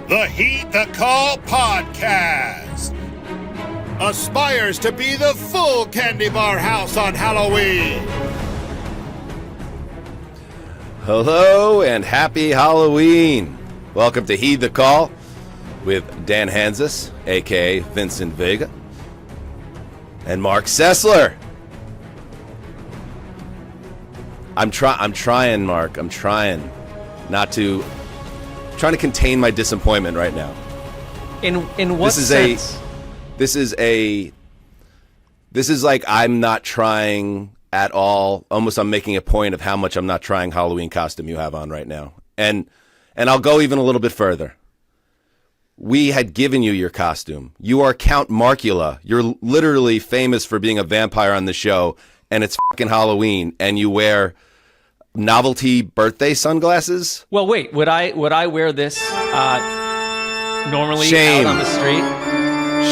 The Heed the Call podcast aspires to be the full candy bar house on Halloween. Hello and happy Halloween. Welcome to Heed the Call with Dan Hanzus, a.k.a. Vincent Vega, and Marc Sessler. I'm trying, Mark. I'm trying to contain my disappointment right now. In what sense? This is like I'm not trying at all. Almost I'm making a point of how much I'm not trying Halloween costume you have on right now. And I'll go even a little bit further. We had given you your costume. You are Count Marcula. You're literally famous for being a vampire on the show, and it's fucking Halloween, and you wear novelty birthday sunglasses? Well, wait. Would I wear this normally Shame. out on the street?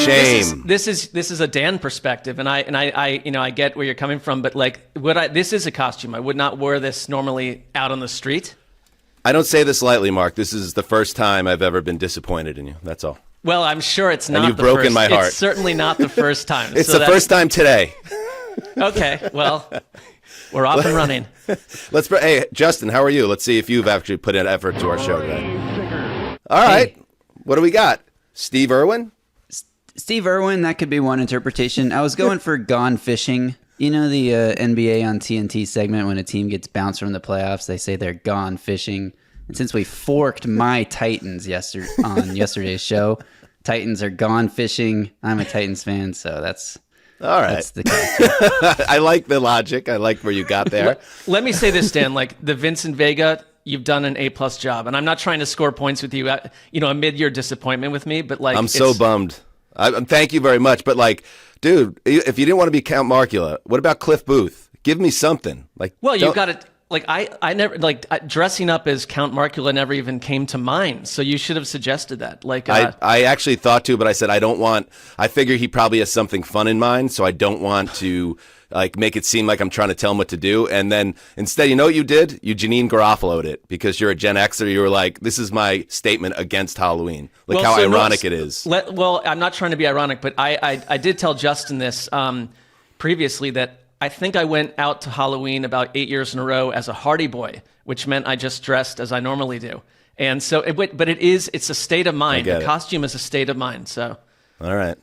Shame. This is a Dan perspective, and I get where you're coming from, but this is a costume. I would not wear this normally out on the street. I don't say this lightly, Mark. This is the first time I've ever been disappointed in you. That's all. Well, I'm sure it's not. And you've the broken first. my heart. It's certainly not the first time. It's the first time today. Okay. Well, we're off and running. Hey, Justin, how are you? Let's see if you've actually put in effort to our show today. All right. Hey. What do we got? Steve Irwin? Steve Irwin, that could be one interpretation. I was going for Gone Fishing. You know the NBA on TNT segment when a team gets bounced from the playoffs, they say they're gone fishing. And since we forked my Titans on yesterday's show, Titans are gone fishing. I'm a Titans fan, so that's... All right. That's the I like the logic. I like where you got there. Let me say this, Dan. The Vincent Vega, you've done an A+ job, and I'm not trying to score points with you. Amid your disappointment with me, but I'm so bummed. Thank you very much, but dude, if you didn't want to be Count Marcula, what about Cliff Booth? Give me something. You got it. I never dressing up as Count Marcula never even came to mind. So you should have suggested that. I actually thought to, but I said I figure he probably has something fun in mind, so I don't want to make it seem like I'm trying to tell him what to do. And then instead, you know what you did? You Janine Garofalo'd it because you're a Gen Xer. You were like, this is my statement against Halloween. How ironic it is. I'm not trying to be ironic, but I did tell Justin this previously that I think I went out to Halloween about 8 years in a row as a Hardy Boy, which meant I just dressed as I normally do. And so, it's a state of mind. The costume is a state of mind. So, all right.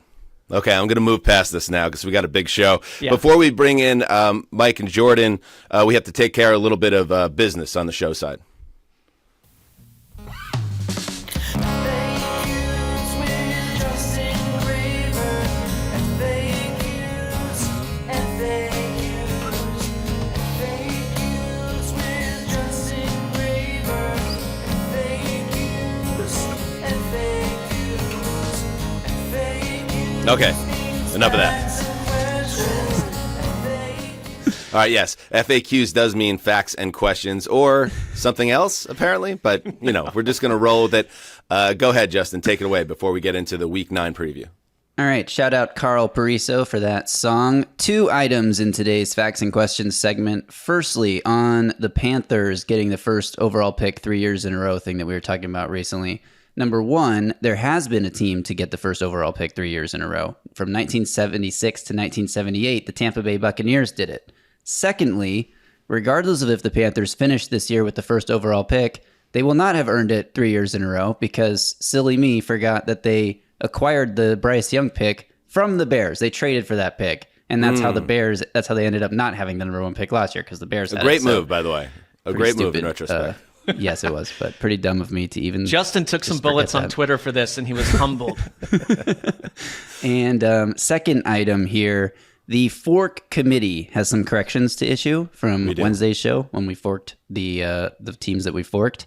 Okay, I'm going to move past this now because we got a big show. Yeah. Before we bring in Mike and Jourdan, we have to take care of a little bit of business on the show side. Okay, enough of that. All right, yes, FAQs does mean facts and questions or something else, apparently, but, we're just going to roll with it. Go ahead, Justin, take it away before we get into the Week 9 preview. All right, shout out Carl Pariso for that song. 2 items in today's Facts and Questions segment. Firstly, on the Panthers getting the first overall pick 3 years in a row thing that we were talking about recently. Number 1, there has been a team to get the first overall pick 3 years in a row. From 1976 to 1978, the Tampa Bay Buccaneers did it. Secondly, regardless of if the Panthers finish this year with the first overall pick, they will not have earned it 3 years in a row because silly me forgot that they acquired the Bryce Young pick from the Bears. They traded for that pick, and that's how they ended up not having the number 1 pick last year because the Bears had a great move, by the way. A great move in retrospect. Yes, it was, but pretty dumb of me to even. Justin took some bullets on Twitter for this, and he was humbled. And second item here, the Fork Committee has some corrections to issue from Wednesday's show when we forked the teams that we forked.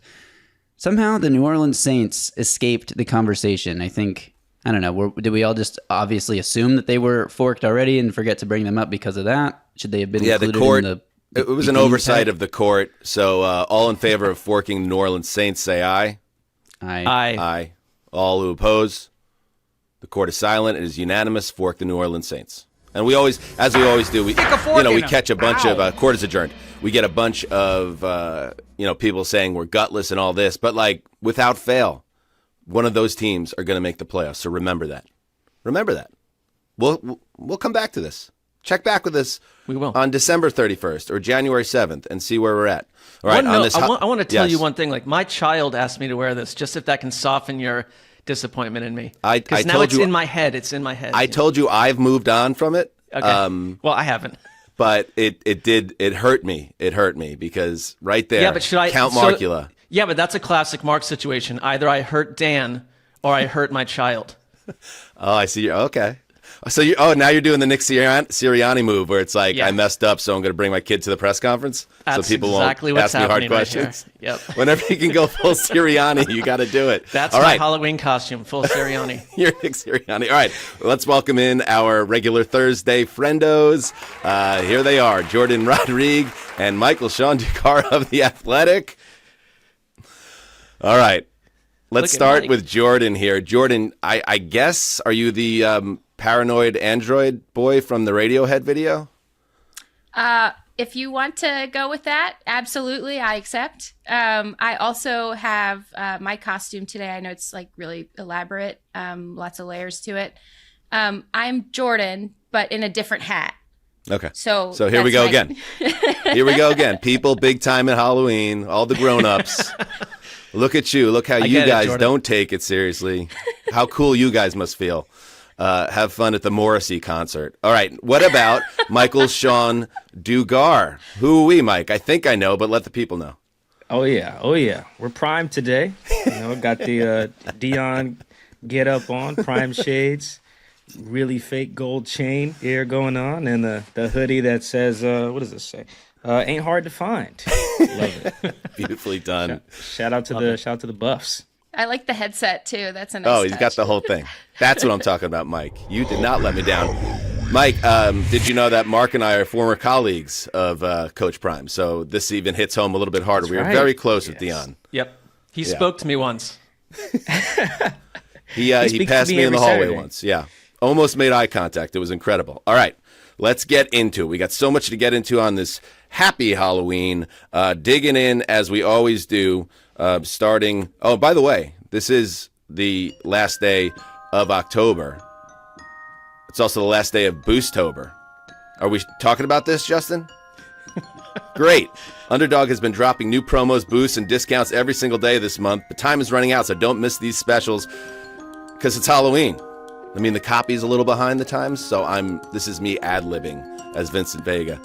Somehow, the New Orleans Saints escaped the conversation. I don't know. Did we all just obviously assume that they were forked already and forget to bring them up because of that? Should they have been included in the? It was an oversight of the court, so all in favor of forking the New Orleans Saints say aye. Aye. Aye. All who oppose, the court is silent. It is unanimous. Fork the New Orleans Saints. And we always, as we always do, we catch a bunch of court is adjourned. We get a bunch of people saying we're gutless and all this, but without fail, one of those teams are going to make the playoffs. So remember that. Remember that. We'll come back to this. Check back with us. We will. On December 31st or January 7th and see where we're at. All right. I want to tell Yes. you one thing. Like, my child asked me to wear this, just if that can soften your disappointment in me. I now told it's you- in my head. It's in my head. I told you I've moved on from it. Okay. Well, I haven't. But it hurt me. It hurt me because right there, Yeah, but should I Count so- Marcula. Yeah, but that's a classic Mark situation. Either I hurt Dan or I hurt my child. Oh, I see. Okay. So now you're doing the Nick Sirianni move where it's like, Yeah. I messed up, so I'm going to bring my kid to the press conference That's so people exactly won't what's ask me hard happening right questions. here. Yep. Whenever you can go full Sirianni, you got to do it. That's All my right. Halloween costume, full Sirianni. You're Nick Sirianni. All right, let's welcome in our regular Thursday friendos. Here they are, Jourdan Rodrigue and Michael-Shawn Dugar of The Athletic. All right, let's Look at start Mike. with Jourdan here. Jourdan, I guess, are you the paranoid android boy from the Radiohead video? If you want to go with that, absolutely, I accept. I also have my costume today. I know it's like really elaborate, lots of layers to it. I'm Jourdan, but in a different hat. Okay. So here we go that's again. Here we go again. People big time at Halloween, all the grown-ups. Look at you. Look how you get it, guys Jourdan. don't take it seriously. How cool you guys must feel. Have fun at the Morrissey concert. All right. What about Michael-Shawn Dugar? Who are we, Mike? I think I know, but let the people know. Oh yeah. We're prime today. Got the Dion get up on, prime shades, really fake gold chain here going on, and the hoodie that says, what does this say? Ain't hard to find. Love it. Beautifully done. Shout out to the Buffs. I like the headset too. That's a nice Oh, he's touch. got the whole thing. That's what I'm talking about, Mike. You did not let me down. Mike, did you know that Mark and I are former colleagues of Coach Prime? So this even hits home a little bit harder. We were right. very close with Yes. Dion. Yep. He spoke to me once. He speaks passed to me me in the every hallway Saturday. once. Yeah. Almost made eye contact. It was incredible. All right. Let's get into it. We got so much to get into on this happy Halloween. Digging in as we always do, starting. Oh, by the way, this is the last day of October. It's also the last day of Boostober. Are we talking about this, Justin? Great. Underdog has been dropping new promos, boosts, and discounts every single day this month. But time is running out, so don't miss these specials because it's Halloween. I mean, the copy's a little behind the times, so this is me ad-libbing as Vincent Vega.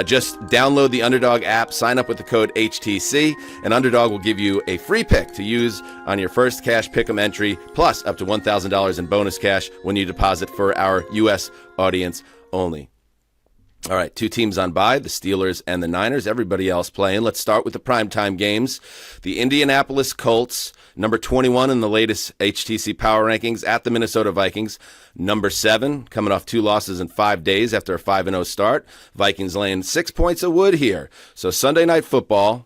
Just download the Underdog app, sign up with the code HTC, and Underdog will give you a free pick to use on your first cash pick'em entry, plus up to $1,000 in bonus cash when you deposit for our U.S. audience only. All right, two teams on bye, the Steelers and the Niners. Everybody else playing. Let's start with the primetime games. The Indianapolis Colts, number 21 in the latest HTC Power Rankings, at the Minnesota Vikings, number 7, coming off 2 losses in 5 days after a 5-0 start. Vikings laying 6 points of wood here. So Sunday Night Football.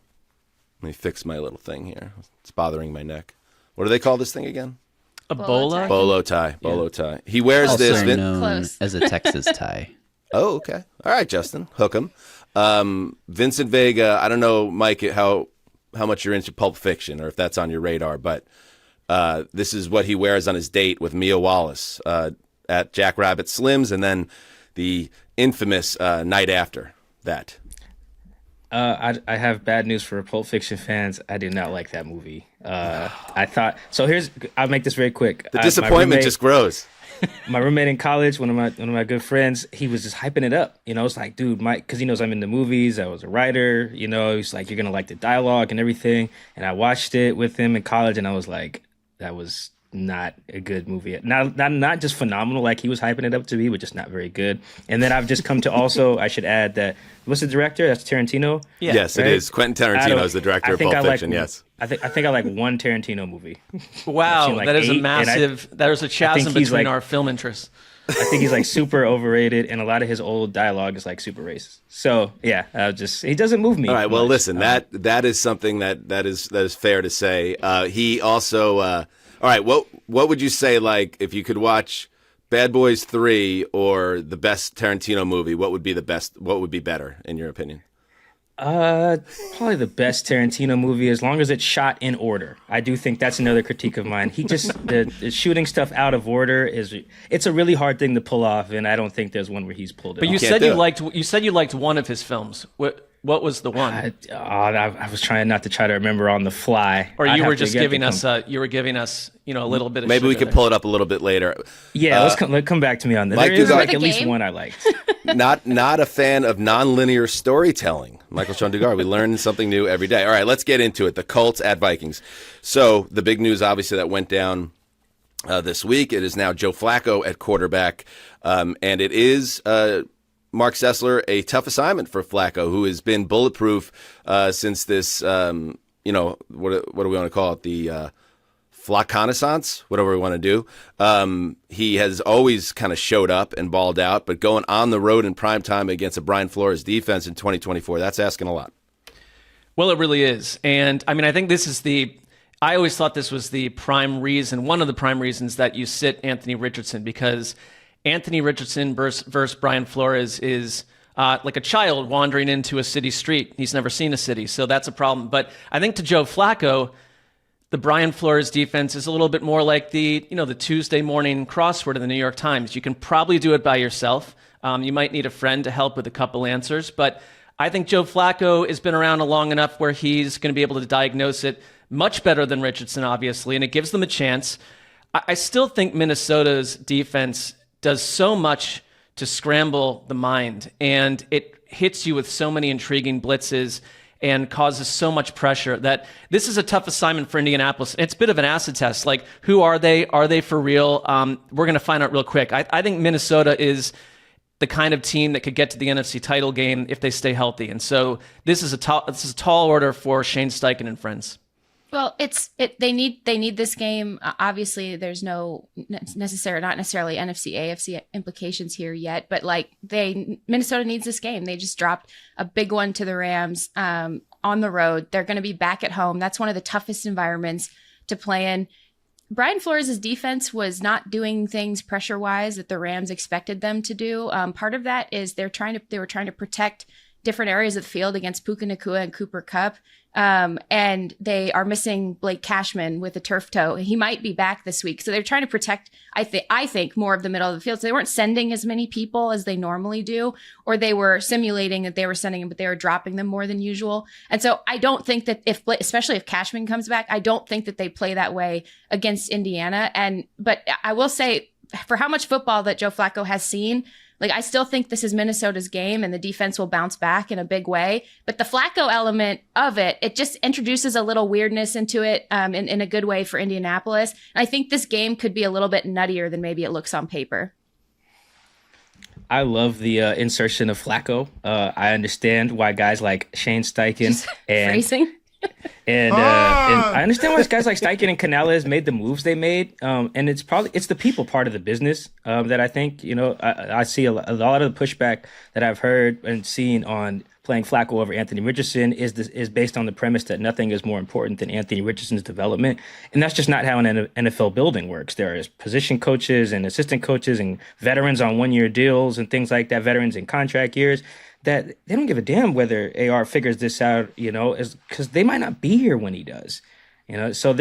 Let me fix my little thing here. It's bothering my neck. What do they call this thing again? A bola? Bolo tie. Bolo tie. He wears Also this. known Close. as a Texas tie. Oh, okay. All right, Justin. Hook 'em. Vincent Vega, I don't know, Mike, how much you're into Pulp Fiction or if that's on your radar, but this is what he wears on his date with Mia Wallace at Jack Rabbit Slim's and then the infamous night after that. I have bad news for Pulp Fiction fans. I do not like that movie. I thought so. I'll make this very quick. The disappointment just grows. My roommate in college, one of my good friends, he was just hyping it up. It's like, dude, Mike, because he knows I'm into movies. I was a writer. He's like, you're gonna like the dialogue and everything. And I watched it with him in college, and I was like, that was not a good movie. Not just phenomenal like he was hyping it up to be, but just not very good. And then I've just come to also, I should add that what's the director? That's Tarantino. Yeah. Yes, right? it is. Quentin Tarantino is the director of Pulp Fiction. Yes. I think I like one Tarantino movie. Wow, I've seen, like, that is 8, a massive. There's a chasm he's, between like- our film interests. I think he's like super overrated, and a lot of his old dialogue is like super racist. So yeah, he doesn't move me. All right. Well, much. listen, that is something that is fair to say. He also. All right. What would you say, like, if you could watch Bad Boys 3 or the best Tarantino movie? What would be the best? What would be better in your opinion? Probably the best Tarantino movie, as long as it's shot in order. I do think that's another critique of mine. He just the shooting stuff out of order it's a really hard thing to pull off, and I don't think there's one where he's pulled it. But off. you said you liked one of his films. What was the one? I was trying not to try to remember on the fly. Or you were just giving us a little bit of maybe we could there. pull it up a little bit later. Yeah, let's come back to me on that. Mike There is Dugar. like at least one I liked. Not a fan of nonlinear storytelling. Michael-Shawn Dugar, we learn something new every day. All right, let's get into it. The Colts at Vikings. So the big news, obviously, that went down this week, it is now Joe Flacco at quarterback, and it is Marc Sessler, a tough assignment for Flacco, who has been bulletproof since this, what do we want to call it? The Flacconaissance, whatever we want to do. He has always kind of showed up and balled out, but going on the road in primetime against a Brian Flores defense in 2024, that's asking a lot. Well, it really is. And I mean, I think I always thought this was the prime reason, one of the prime reasons that you sit Anthony Richardson, because Anthony Richardson versus Brian Flores is like a child wandering into a city street. He's never seen a city, so that's a problem. But I think to Joe Flacco, the Brian Flores defense is a little bit more like the Tuesday morning crossword in the New York Times. You can probably do it by yourself. You might need a friend to help with a couple answers, but I think Joe Flacco has been around long enough where he's going to be able to diagnose it much better than Richardson, obviously, and it gives them a chance. I still think Minnesota's defense does so much to scramble the mind, and it hits you with so many intriguing blitzes and causes so much pressure that this is a tough assignment for Indianapolis. It's a bit of an acid test. Like, who are they? Are they for real? We're going to find out real quick. I think Minnesota is the kind of team that could get to the NFC title game if they stay healthy. And so this is a tall order for Shane Steichen and friends. Well, they need this game. Obviously, there's not necessarily NFC, AFC implications here yet, but Minnesota needs this game. They just dropped a big one to the Rams on the road. They're going to be back at home. That's one of the toughest environments to play in. Brian Flores' defense was not doing things pressure-wise that the Rams expected them to do. Part of that is they were trying to protect different areas of the field against Puka Nacua and Cooper Kupp. And they are missing Blake Cashman with a turf toe. He might be back this week. So they're trying to protect, I think, more of the middle of the field. So they weren't sending as many people as they normally do, or they were simulating that they were sending them, but they were dropping them more than usual. And so I don't think that especially if Cashman comes back, I don't think that they play that way against Indiana. But I will say, for how much football that Joe Flacco has seen, I still think this is Minnesota's game and the defense will bounce back in a big way. But the Flacco element of it just introduces a little weirdness into it in a good way for Indianapolis. And I think this game could be a little bit nuttier than maybe it looks on paper. I love the insertion of Flacco. I understand why guys like Shane Steichen and phrasing. And I understand why guys like Steichen and Canales made the moves they made. And it's the people part of the business that I think, I see a lot of the pushback that I've heard and seen on playing Flacco over Anthony Richardson is based on the premise that nothing is more important than Anthony Richardson's development. And that's just not how an NFL building works. There is position coaches and assistant coaches and veterans on one-year deals and things like that, veterans in contract years, that they don't give a damn whether AR figures this out, because they might not be here when he does. So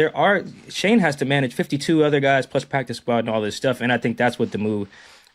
Shane has to manage 52 other guys plus practice squad and all this stuff. And I think that's what the move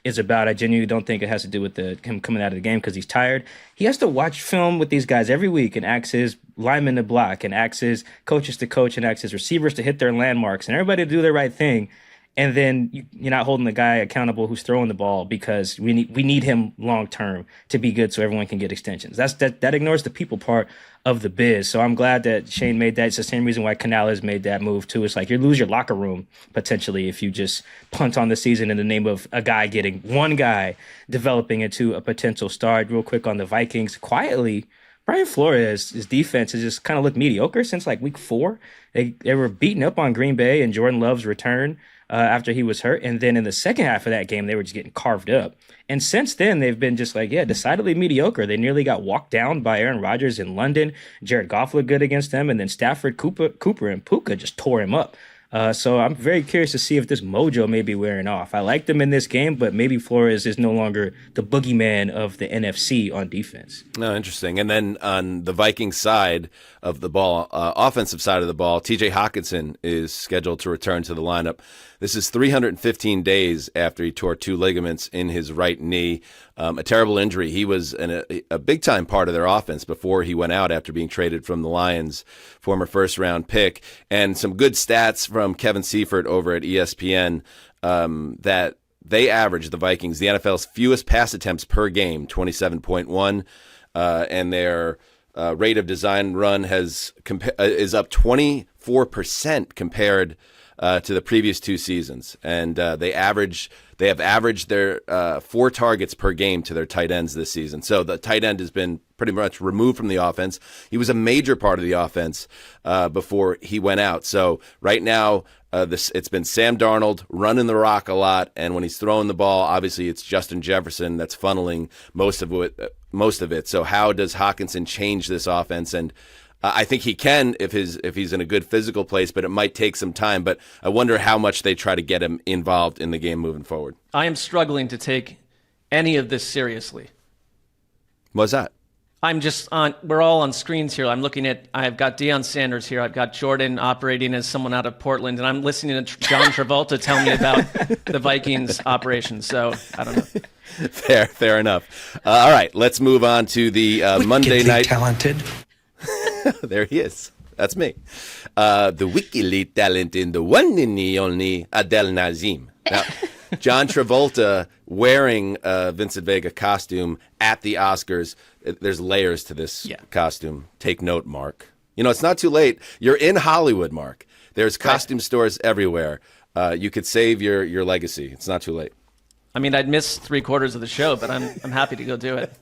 is about. I genuinely don't think it has to do with him coming out of the game because he's tired. He has to watch film with these guys every week and ask his linemen to block and ask his coaches to coach and ask his receivers to hit their landmarks and everybody to do the right thing. And then you're not holding the guy accountable who's throwing the ball because we need him long term to be good so everyone can get extensions. That ignores the people part of the biz. So I'm glad that Shane made that. It's the same reason why Canales made that move too. It's like you lose your locker room potentially if you just punt on the season in the name of one guy developing into a potential star. Real quick on the Vikings, quietly, Brian Flores' his defense has just kind of looked mediocre since week 4. They were beaten up on Green Bay and Jourdan Love's return after he was hurt. And then in the second half of that game, they were just getting carved up. And since then, they've been just decidedly mediocre. They nearly got walked down by Aaron Rodgers in London. Jared Goff looked good against them. And then Stafford, Cooper, and Puka just tore him up So I'm very curious to see if this mojo may be wearing off. I like them in this game, but maybe Flores is no longer the boogeyman of the NFC on defense. No, interesting. And then on the Vikings side of the ball, offensive side of the ball, TJ Hockenson is scheduled to return to the lineup. This is 315 days after he tore 2 ligaments in his right knee. A terrible injury. He was a big-time part of their offense before he went out after being traded from the Lions, former first-round pick. And some good stats from Kevin Seifert over at ESPN that they average, the Vikings, the NFL's fewest pass attempts per game, 27.1, and their rate of design run is up 24% compared to the previous 2 seasons, and they have averaged their 4 targets per game to their tight ends this season. So the tight end has been pretty much removed from the offense. He was a major part of the offense before he went out. So right now, it's been Sam Darnold running the rock a lot, and when he's throwing the ball, obviously it's Justin Jefferson that's funneling most of it. So how does Hockenson change this offense? And I think he can if he's in a good physical place, but it might take some time. But I wonder how much they try to get him involved in the game moving forward. I am struggling to take any of this seriously. What's that? We're all on screens here. I've got Deion Sanders here. I've got Jourdan operating as someone out of Portland, and I'm listening to John Travolta tell me about the Vikings operation. So I don't know. Fair enough. All right, let's move on to the Monday night. Talented. There he is. That's me. The wickedly talented, the one and the only Adel Nazim. Now, John Travolta wearing a Vincent Vega costume at the Oscars. There's layers to this costume. Take note, Mark. It's not too late. You're in Hollywood, Mark. There's costume stores everywhere. You could save your legacy. It's not too late. I mean, I'd miss 3/4 of the show, but I'm happy to go do it.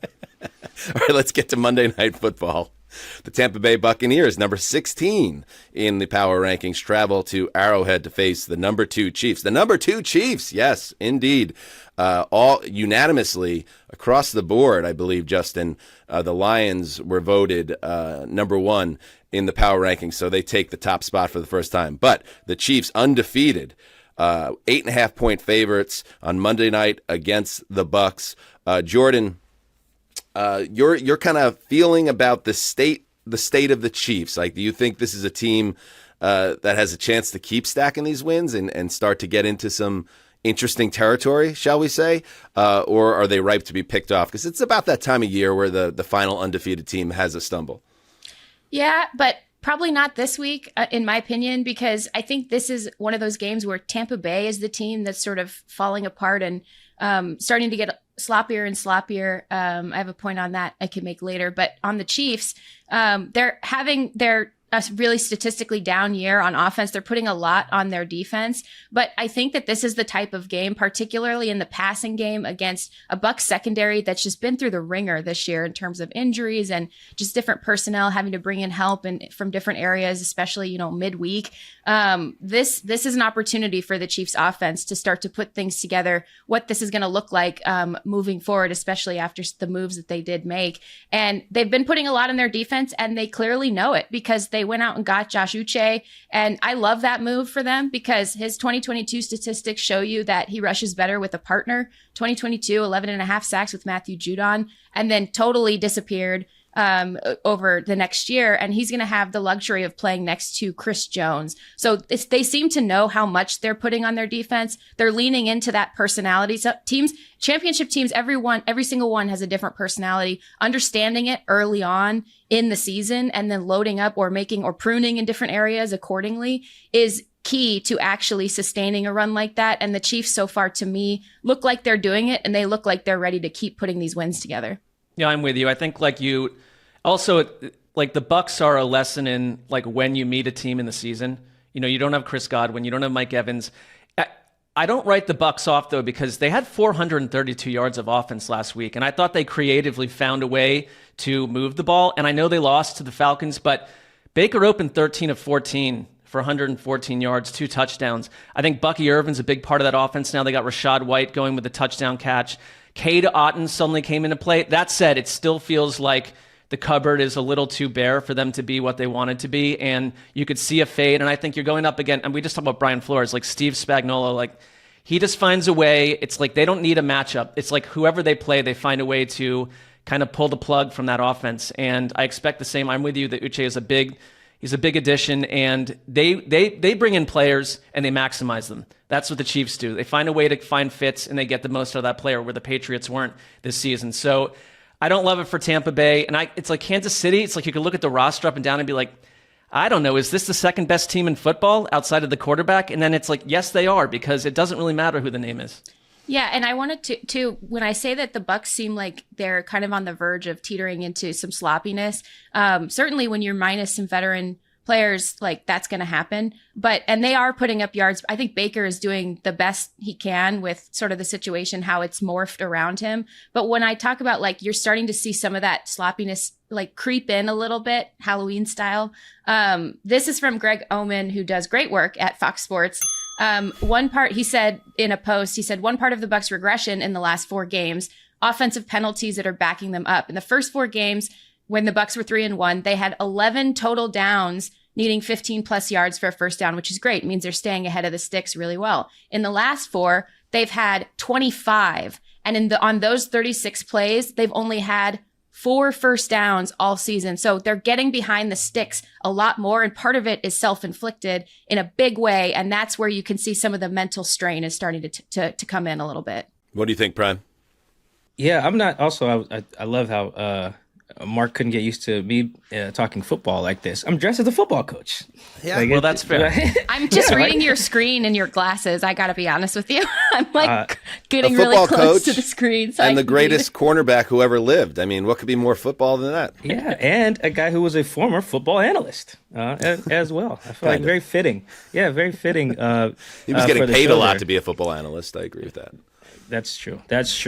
All right, let's get to Monday Night Football. The Tampa Bay Buccaneers, number 16 in the power rankings, travel to Arrowhead to face the number 2 Chiefs. The number 2 Chiefs, yes, indeed. All unanimously across the board, I believe, Justin, the Lions were voted number 1 in the power rankings, so they take the top spot for the first time. But the Chiefs, undefeated, 8.5-point favorites on Monday night against the Bucs. Jourdan, your kind of feeling about the state of the Chiefs. Like, do you think this is a team that has a chance to keep stacking these wins and start to get into some interesting territory, shall we say? Or are they ripe to be picked off? Because it's about that time of year where the final undefeated team has a stumble. Yeah, but probably not this week, in my opinion, because I think this is one of those games where Tampa Bay is the team that's sort of falling apart and starting to get sloppier and sloppier. I have a point on that I can make later. But on the Chiefs, they're having a really statistically down year on offense. They're putting a lot on their defense. But I think that this is the type of game, particularly in the passing game against a Bucs secondary that's just been through the ringer this year in terms of injuries and just different personnel having to bring in help from different areas, especially, midweek. This is an opportunity for the Chiefs offense to start to put things together, what this is going to look like moving forward, especially after the moves that they did make. And they've been putting a lot on their defense, and they clearly know it because they went out and got Josh Uche. And I love that move for them because his 2022 statistics show you that he rushes better with a partner. 2022, 11.5 sacks with Matthew Jourdan, and then totally disappeared over the next year, and he's going to have the luxury of playing next to Chris Jones. So they seem to know how much they're putting on their defense. They're leaning into that personality. So championship teams, every single one has a different personality. Understanding it early on in the season and then loading up or making or pruning in different areas accordingly is key to actually sustaining a run like that. And the Chiefs so far, to me, look like they're doing it, and they look like they're ready to keep putting these wins together. Yeah, I'm with you. I think the Bucs are a lesson in when you meet a team in the season. You don't have Chris Godwin, you don't have Mike Evans. I don't write the Bucs off though, because they had 432 yards of offense last week, and I thought they creatively found a way to move the ball. And I know they lost to the Falcons, but Baker opened 13 of 14 for 114 yards, 2 touchdowns. I think Bucky Irvin's a big part of that offense now. They got Rashad White going with a touchdown catch. Cade Otton suddenly came into play. That said, it still feels like the cupboard is a little too bare for them to be what they wanted to be, and you could see a fade. And I think you're going up again, and we just talked about Brian Flores, like Steve Spagnuolo, like he just finds a way. It's like they don't need a matchup. It's like whoever they play, they find a way to kind of pull the plug from that offense. And I expect the same. I'm with you that Uche is he's a big addition, and they bring in players and they maximize them. That's what the Chiefs do. They find a way to find fits and they get the most out of that player, where the Patriots weren't this season. So I don't love it for Tampa Bay. And it's like Kansas City. It's like you could look at the roster up and down and be like, I don't know, is this the second best team in football outside of the quarterback? And then it's like, yes, they are, because it doesn't really matter who the name is. Yeah, and I wanted to when I say that the Bucs seem like they're kind of on the verge of teetering into some sloppiness, certainly when you're minus some veteran players, like that's going to happen. And they are putting up yards. I think Baker is doing the best he can with sort of the situation, how it's morphed around him. But when I talk about like you're starting to see some of that sloppiness like creep in a little bit, Halloween style. This is from Greg Oman, who does great work at Fox Sports. One part, he said in a post, one part of the Bucs regression in the last 4 games, offensive penalties that are backing them up. In the first 4 games, when the Bucs were 3-1, they had 11 total downs, needing 15 plus yards for a first down, which is great. It means they're staying ahead of the sticks really well. In the last 4, they've had 25. And on those 36 plays, they've only had 4 first downs all season. So they're getting behind the sticks a lot more. And part of it is self-inflicted in a big way. And that's where you can see some of the mental strain is starting to come in a little bit. What do you think, Prime? Yeah, I'm not. Also, I love how Mark couldn't get used to me talking football like this. I'm dressed as a football coach. Yeah, like, well, that's fair. I'm just reading right? your screen and your glasses. I got to be honest with you. I'm like getting a really football close coach to the screen. So and the greatest cornerback who ever lived. I mean, what could be more football than that? Yeah, and a guy who was a former football analyst as well. I feel like very fitting. Yeah, very fitting. He was getting paid a lot to be a football analyst. I agree with that. That's true.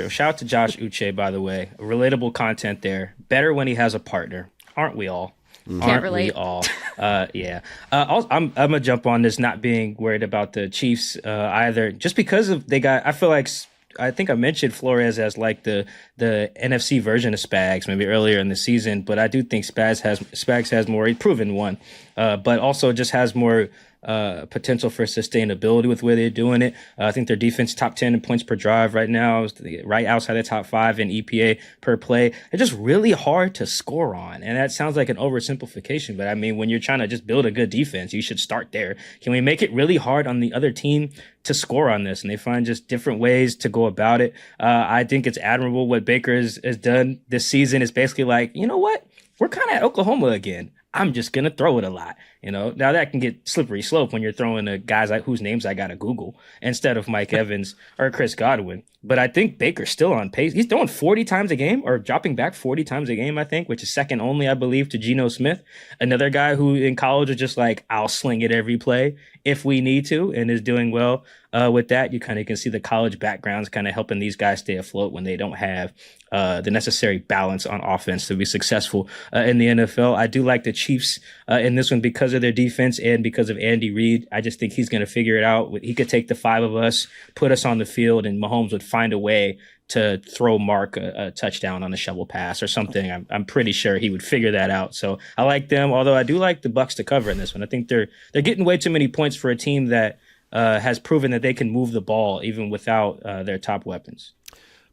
Shout out to Josh Uche, by the way. Relatable content there. Better when he has a partner. Aren't we all? Can't relate. We all? Yeah. I'm gonna jump on this, not being worried about the Chiefs either, just because of I think I mentioned Flores as like the NFC version of Spags maybe earlier in the season, but I do think Spags has more. He's proven one, but also just has more potential for sustainability with where they're doing it. I think their defense top 10 in points per drive right now, right outside the top 5 in EPA per play. They're just really hard to score on. And that sounds like an oversimplification, but I mean, when you're trying to just build a good defense, you should start there. Can we make it really hard on the other team to score on this? And they find just different ways to go about it. I think it's admirable what Baker has done this season. Is basically like, you know what? We're kind of at Oklahoma again. I'm just going to throw it a lot. Now that can get slippery slope when you're throwing to guys whose names I got to Google instead of Mike Evans or Chris Godwin. But I think Baker's still on pace. He's throwing 40 times a game, or dropping back 40 times a game, I think, which is second only, I believe, to Geno Smith. Another guy who in college was just like, I'll sling it every play if we need to, and is doing well with that. You kind of can see the college backgrounds kind of helping these guys stay afloat when they don't have the necessary balance on offense to be successful in the NFL. I do like the Chiefs in this one because of their defense and because of Andy Reid. I just think he's going to figure it out. He could take the 5 of us, put us on the field, and Mahomes would find a way to throw Mark a touchdown on a shovel pass or something. I'm pretty sure he would figure that out. So I like them, although I do like the Bucs to cover in this one. I think they're getting way too many points for a team that has proven that they can move the ball even without their top weapons.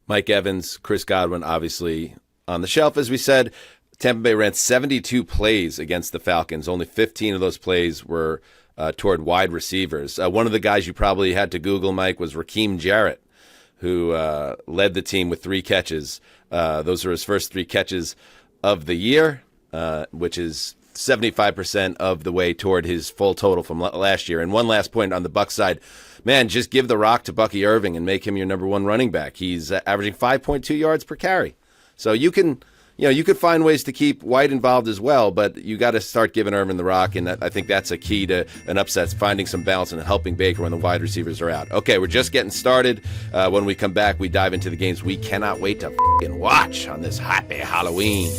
Mike Evans, Chris Godwin, obviously on the shelf, as we said. Tampa Bay ran 72 plays against the Falcons. Only 15 of those plays were toward wide receivers. One of the guys you probably had to Google, Mike, was Raheem Jarrett, who led the team with 3 catches. Those are his first 3 catches of the year, which is 75% of the way toward his full total from last year. And one last point on the Bucs side, man, just give the rock to Bucky Irving and make him your number 1 running back. He's averaging 5.2 yards per carry. So you could find ways to keep White involved as well, but you got to start giving Irvin the rock, and I think that's a key to an upset, finding some balance and helping Baker when the wide receivers are out. Okay, we're just getting started. When we come back, we dive into the games we cannot wait to watch on this happy Halloween.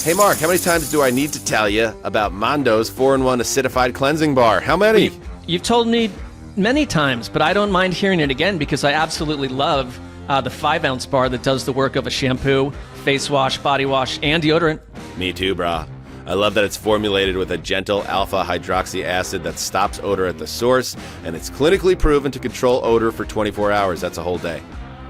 Hey, Mark, how many times do I need to tell you about Mondo's 4-in-1 acidified cleansing bar? How many? You've told me many times, but I don't mind hearing it again because I absolutely love the 5-ounce bar that does the work of a shampoo, face wash, body wash, and deodorant. Me too, brah. I love that it's formulated with a gentle alpha hydroxy acid that stops odor at the source, and it's clinically proven to control odor for 24 hours. That's a whole day.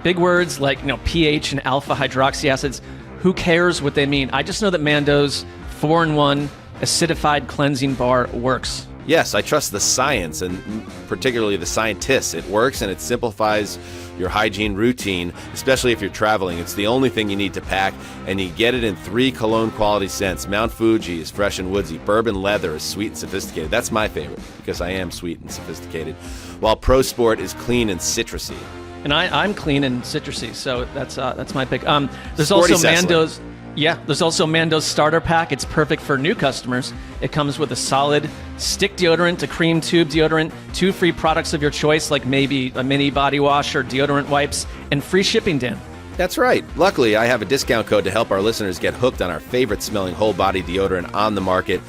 Big words like pH and alpha hydroxy acids. Who cares what they mean? I just know that Mando's 4-in-1 acidified cleansing bar works. Yes, I trust the science, and particularly the scientists. It works, and it simplifies your hygiene routine, especially if you're traveling. It's the only thing you need to pack, and you get it in 3 cologne-quality scents. Mount Fuji is fresh and woodsy. Bourbon Leather is sweet and sophisticated. That's my favorite, because I am sweet and sophisticated. While Pro Sport is clean and citrusy. And I'm clean and citrusy, so that's my pick. There's Sporty also Sessler. Mando's. Yeah, there's also Mando's starter pack. It's perfect for new customers. It comes with a solid stick deodorant, a cream tube deodorant, 2 free products of your choice, like maybe a mini body wash or deodorant wipes, and free shipping, Dan. That's right. Luckily, I have a discount code to help our listeners get hooked on our favorite smelling whole body deodorant on the market.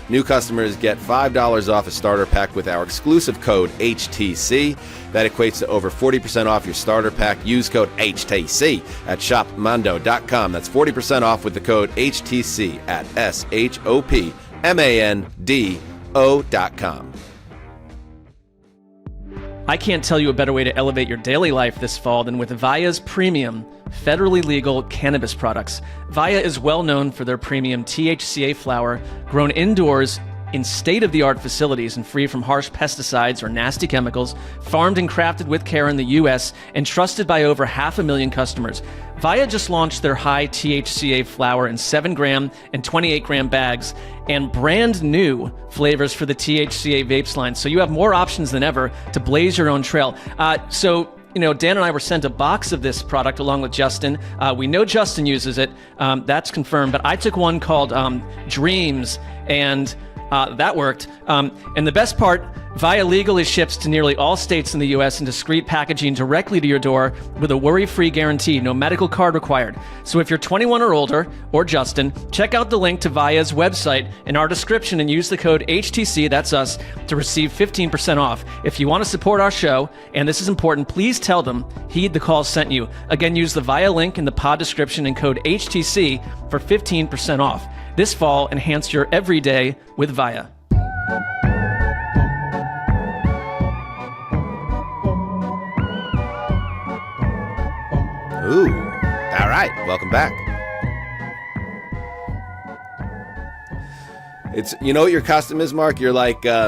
New customers get $5 off a starter pack with our exclusive code HTC. That equates to over 40% off your starter pack. Use code HTC at shopmando.com. That's 40% off with the code HTC at shopmando.com. I can't tell you a better way to elevate your daily life this fall than with Via's premium, federally legal cannabis products. Via is well known for their premium THCA flower, grown indoors in state-of-the-art facilities and free from harsh pesticides or nasty chemicals, farmed and crafted with care in the U.S., and trusted by over 500,000 customers. Via just launched their high THCA flower in 7-gram and 28-gram bags, and brand new flavors for the THCA vapes line. So you have more options than ever to blaze your own trail. Dan and I were sent a box of this product along with Justin. We know Justin uses it. That's confirmed. But I took one called Dreams, and that worked. And the best part, Via legally ships to nearly all states in the U.S. in discreet packaging directly to your door with a worry-free guarantee, no medical card required. So if you're 21 or older, or Justin, check out the link to Via's website in our description and use the code HTC, that's us, to receive 15% off. If you want to support our show, and this is important, please tell them Heed the Call sent you. Again, use the Via link in the pod description and code HTC for 15% off. This fall, enhance your everyday with Via. Ooh, all right, welcome back. It's, you know what your costume is, Mark? You're like I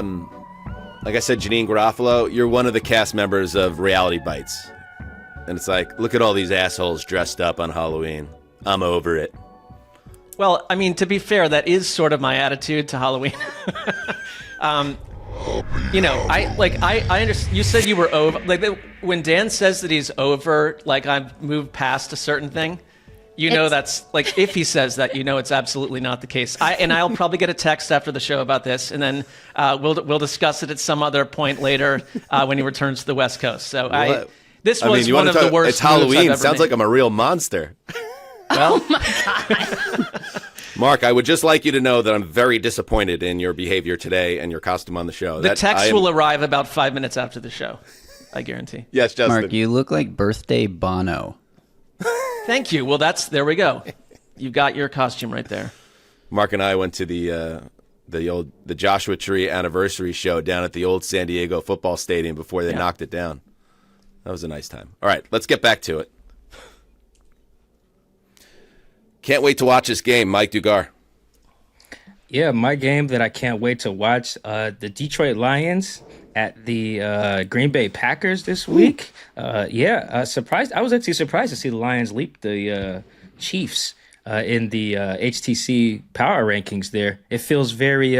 said, Janine Garofalo, you're one of the cast members of Reality Bites. And it's like, look at all these assholes dressed up on Halloween. I'm over it. Well, I mean, to be fair, that is sort of my attitude to Halloween. I understand. You said you were over. When Dan says that he's over, like I've moved past a certain thing, that's like, if he says that, it's absolutely not the case. I'll probably get a text after the show about this, and then we'll discuss it at some other point later when he returns to the West Coast. So this was one of the worst. It's Halloween. It sounds like I'm a real monster. Well, Oh my God. Mark, I would just like you to know that I'm very disappointed in your behavior today and your costume on the show. The text will arrive about 5 minutes after the show, I guarantee. Yes, Justin. Mark, you look like birthday Bono. Thank you. Well, there we go. You've got your costume right there. Mark and I went to the Joshua Tree anniversary show down at the old San Diego football stadium before they knocked it down. That was a nice time. All right, let's get back to it. Can't wait to watch this game, Mike Dugar. Yeah, my game that I can't wait to watch, the Detroit Lions at the Green Bay Packers this week. Surprised. I was actually surprised to see the Lions leap the Chiefs in the HTC power rankings there. It feels very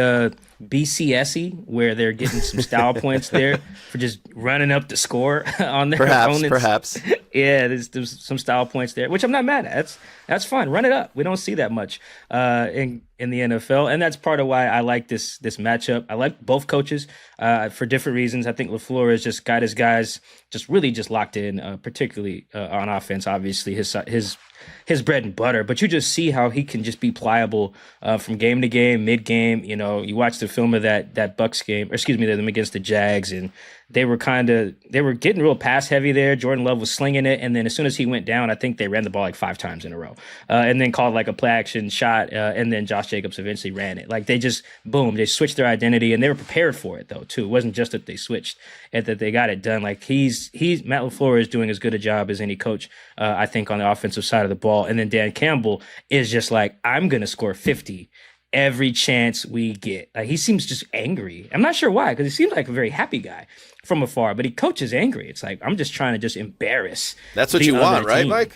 BCS-y, where they're getting some style points there for just running up the score on their opponents. Perhaps. Yeah, there's some style points there, which I'm not mad at. That's fine. Run it up. We don't see that much in the NFL, and that's part of why I like this matchup. I like both coaches for different reasons. I think LaFleur has just got his guys just really just locked in, particularly on offense. Obviously, his bread and butter, but you just see how he can just be pliable from game to game, mid game. You know, you watch the film of that Bucks game, or excuse me, them against the Jags, and they were getting real pass heavy there. Jordan Love was slinging it, and then as soon as he went down, I think they ran the ball like 5 times in a row, and then called like a play action shot, and then Josh Jacobs eventually ran it. Like they just they switched their identity, and they were prepared for it though too. It wasn't just that they switched and that they got it done. Like Matt LaFleur is doing as good a job as any coach, I think, on the offensive side of the ball. And then Dan Campbell is just like, I'm gonna score 50 every chance we get. Like he seems just angry. I'm not sure why, because he seems like a very happy guy from afar, but he coaches angry. It's like, I'm just trying to just embarrass. That's what you want, right, Mike?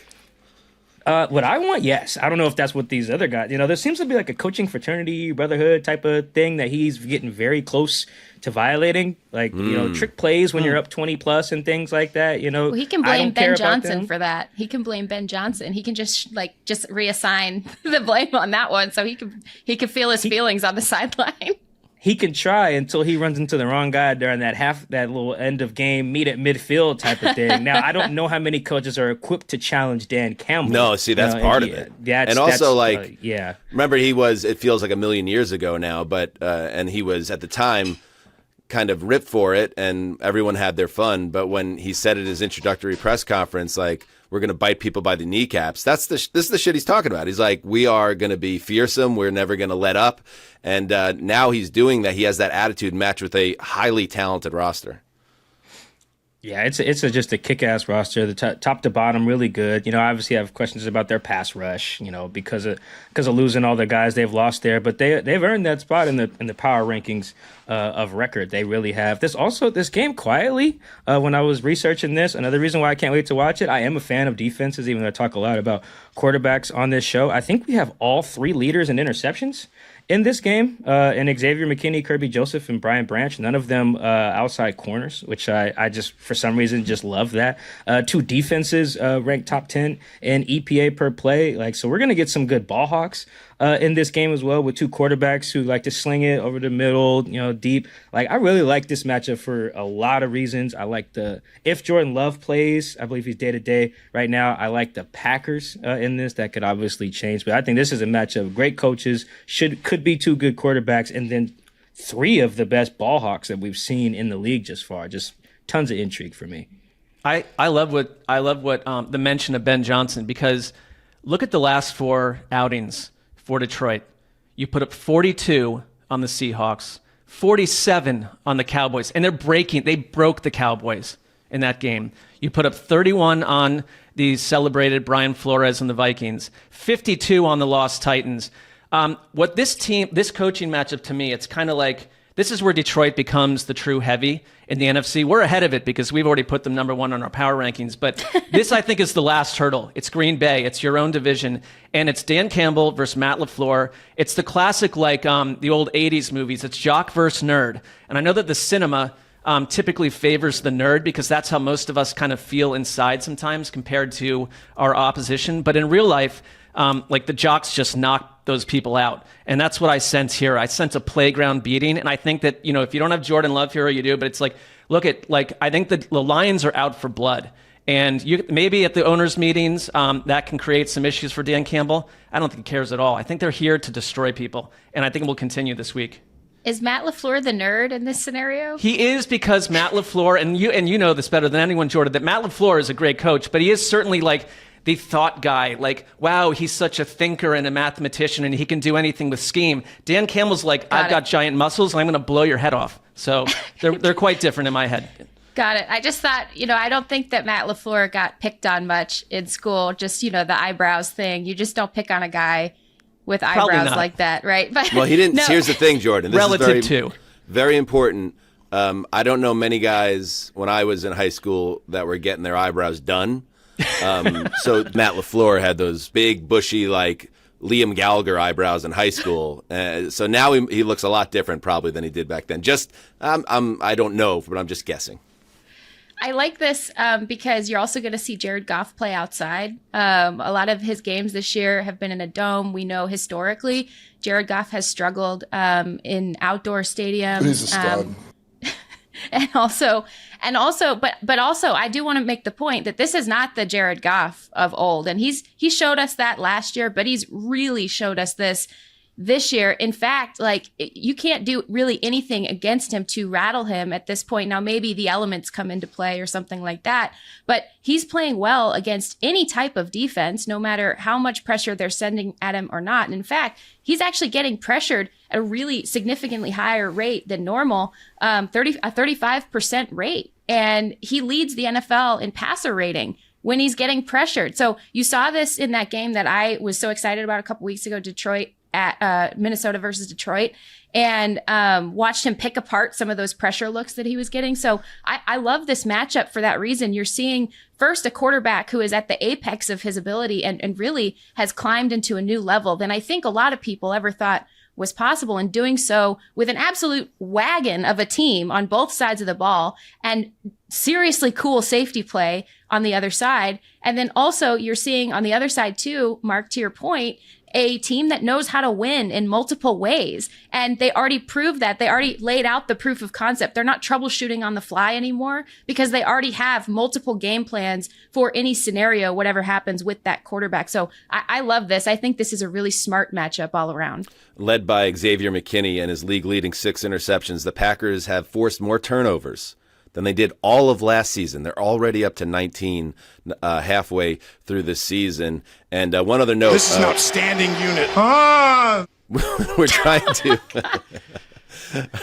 What I want, yes. I don't know if that's what these other guys, there seems to be like a coaching fraternity, brotherhood type of thing that he's getting very close to violating. Like, trick plays when you're up 20 plus and things like that, Well, he can blame Ben Johnson for that. He can blame Ben Johnson. He can just reassign the blame on that one so he could feel his feelings on the sideline. He can try until he runs into the wrong guy during that little end of game meet at midfield type of thing. Now, I don't know how many coaches are equipped to challenge Dan Campbell. No, see, that's part of it. And also, remember it feels like a million years ago now, but and he was at the time kind of ripped for it, and everyone had their fun. But when he said at his introductory press conference, like, we're going to bite people by the kneecaps, this is the shit he's talking about. He's like, we are going to be fearsome. We're never going to let up. And now he's doing that. He has that attitude matched with a highly talented roster. Yeah, it's just a kick-ass roster. The top to bottom, really good. Obviously I have questions about their pass rush, because of losing all the guys they've lost there. But they've earned that spot in the power rankings of record. They really have. This game quietly, when I was researching this, another reason why I can't wait to watch it, I am a fan of defenses, even though I talk a lot about quarterbacks on this show. I think we have all 3 leaders in interceptions in this game, and Xavier McKinney, Kirby Joseph, and Brian Branch, none of them outside corners, which I just, for some reason, just love that. 2 defenses ranked top 10 in EPA per play. So we're going to get some good ball hawks in this game as well, with 2 quarterbacks who like to sling it over the middle, deep. I really like this matchup for a lot of reasons. I like if Jordan Love plays, I believe he's day-to-day right now. I like the Packers in this. That could obviously change, but I think this is a matchup of great coaches, could be 2 good quarterbacks, and then 3 of the best ball hawks that we've seen in the league just far. Just tons of intrigue for me. I love what the mention of Ben Johnson, because look at the last 4 outings for Detroit. You put up 42 on the Seahawks, 47 on the Cowboys, and they broke the Cowboys in that game. You put up 31 on the celebrated Brian Flores and the Vikings, 52 on the lost Titans. What this coaching matchup, to me, it's kind of like, this is where Detroit becomes the true heavy in the NFC. We're ahead of it because we've already put them number 1 on our power rankings. But this, I think, is the last hurdle. It's Green Bay. It's your own division. And it's Dan Campbell versus Matt LaFleur. It's the classic, the old 80s movies. It's jock versus nerd. And I know that the cinema typically favors the nerd because that's how most of us kind of feel inside sometimes compared to our opposition. But in real life, the jocks just knock those people out. And that's what I sense here. I sense a playground beating. And I think that, if you don't have Jordan Love here, you do, but it's I think that the Lions are out for blood. And maybe at the owners' meetings, that can create some issues for Dan Campbell. I don't think he cares at all. I think they're here to destroy people. And I think it will continue this week. Is Matt LaFleur the nerd in this scenario? He is, because Matt LaFleur, and you know this better than anyone, Jourdan, that Matt LaFleur is a great coach, but he is certainly the thought guy, wow, he's such a thinker and a mathematician and he can do anything with scheme. Dan Campbell's I've got giant muscles and I'm going to blow your head off. So they're quite different in my head. Got it. I just thought, I don't think that Matt LaFleur got picked on much in school. Just, the eyebrows thing. You just don't pick on a guy with eyebrows like that, right? But well, he didn't. No. Here's the thing, Jourdan. This is very important. I don't know many guys when I was in high school that were getting their eyebrows done. So Matt LaFleur had those big, bushy, Liam Gallagher eyebrows in high school. So now he looks a lot different probably than he did back then. I don't know, but I'm just guessing. I like this because you're also going to see Jared Goff play outside. A lot of his games this year have been in a dome. We know historically Jared Goff has struggled in outdoor stadiums. He's a stud. And also, but also, I do want to make the point that this is not the Jared Goff of old, and he showed us that last year, but he's really showed us this year. In fact, like, you can't do really anything against him to rattle him at this point. Now, maybe the elements come into play or something like that, but he's playing well against any type of defense, no matter how much pressure they're sending at him or not. And in fact, he's actually getting pressured at a really significantly higher rate than normal, a 35% rate. And he leads the NFL in passer rating when he's getting pressured. So you saw this in that game that I was so excited about a couple weeks ago, Minnesota versus Detroit, and watched him pick apart some of those pressure looks that he was getting. So I love this matchup for that reason. You're seeing first a quarterback who is at the apex of his ability and really has climbed into a new level than I think a lot of people ever thought was possible, in doing so with an absolute wagon of a team on both sides of the ball and seriously cool safety play on the other side. And then also you're seeing on the other side too, Mark, to your point, a team that knows how to win in multiple ways. And they already proved that. They already laid out the proof of concept. They're not troubleshooting on the fly anymore because they already have multiple game plans for any scenario, whatever happens with that quarterback. So I love this. I think this is a really smart matchup all around. Led by Xavier McKinney and his league-leading 6 interceptions, the Packers have forced more turnovers than they did all of last season. They're already up to 19 halfway through this season. And one other note. This is an outstanding unit. We're trying to...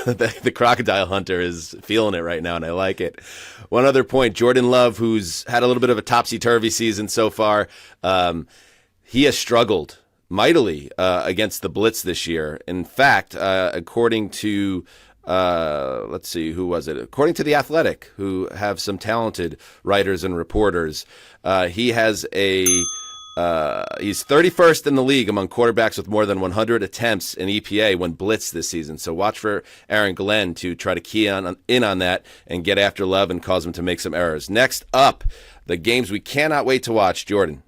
the crocodile hunter is feeling it right now, and I like it. One other point, Jordan Love, who's had a little bit of a topsy-turvy season so far, he has struggled mightily against the blitz this year. In fact, according to... let's see, who was it? According to The Athletic, who have some talented writers and reporters, he has he's 31st in the league among quarterbacks with more than 100 attempts in EPA when blitzed this season. So watch for Aaron Glenn to try to key in on that and get after Love and cause him to make some errors. Next up, the games we cannot wait to watch. Jourdan.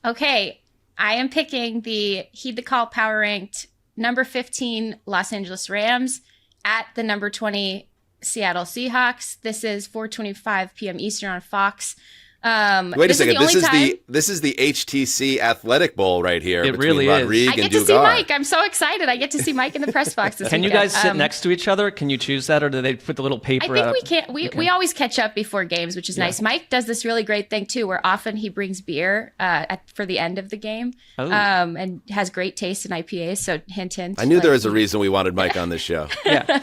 Okay, I am picking the Heed the Call power ranked number 15 Los Angeles Rams at the number 20 Seattle Seahawks. This is 4:25 p.m. Eastern on Fox. Wait a second. This is the HTC Athletic Bowl right here. It between really is. Rodrigue I get and to see Dugar. Mike. I'm so excited. I get to see Mike in the press box this Can you weekend. guys sit next to each other? Can you choose that, or do they put the little paper I think up? we can't. We always catch up before games, which is nice. Mike does this really great thing too, where often he brings beer for the end of the game, and has great taste in IPAs. So hint, hint. I knew there was a reason we wanted Mike on this show. Yeah.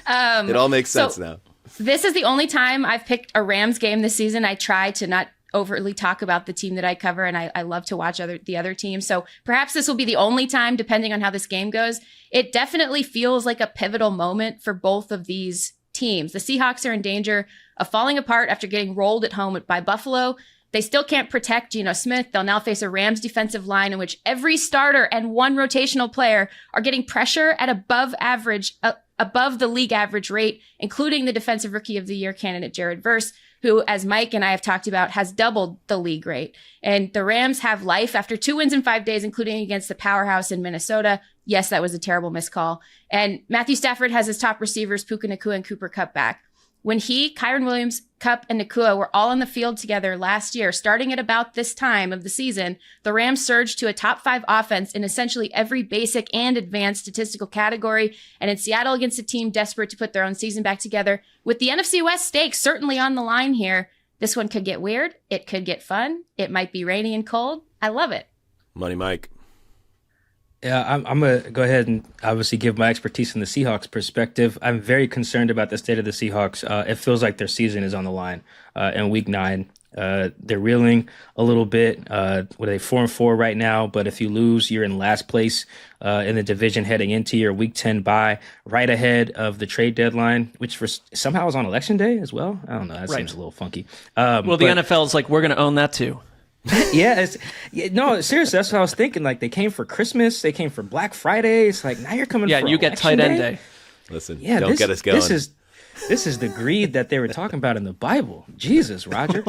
It all makes sense now. This is the only time I've picked a Rams game this season. I try to not overtly talk about the team that I cover, and I love to watch the other teams. So perhaps this will be the only time, depending on how this game goes. It definitely feels like a pivotal moment for both of these teams. The Seahawks are in danger of falling apart after getting rolled at home by Buffalo. They still can't protect Geno Smith. They'll now face a Rams defensive line in which every starter and one rotational player are getting pressure at above the league average rate, including the Defensive Rookie of the Year candidate Jared Verse, who, as Mike and I have talked about, has doubled the league rate. And the Rams have life after 2 wins in 5 days, including against the powerhouse in Minnesota. Yes, that was a terrible missed call. And Matthew Stafford has his top receivers, Puka Nacua and Cooper Kupp, back. When Kyron Williams, Kupp, and Nacua were all on the field together last year, starting at about this time of the season, the Rams surged to a top 5 offense in essentially every basic and advanced statistical category. And in Seattle against a team desperate to put their own season back together, with the NFC West stakes certainly on the line here, this one could get weird. It could get fun. It might be rainy and cold. I love it. Money Mike. Yeah, I'm going to go ahead and obviously give my expertise from the Seahawks perspective. I'm very concerned about the state of the Seahawks. It feels like their season is on the line in Week 9. They're reeling a little bit. What are they, 4-4 right now? But if you lose, you're in last place in the division heading into your Week 10 bye, right ahead of the trade deadline, which somehow is on Election Day as well. I don't know. That seems a little funky. The NFL is like, we're going to own that too. No, seriously, that's what I was thinking. Like, they came for Christmas, they came for Black Friday. It's like, now you're coming for you get tight end day. Listen, don't get us going. this is the greed that they were talking about in the Bible. Jesus, Roger.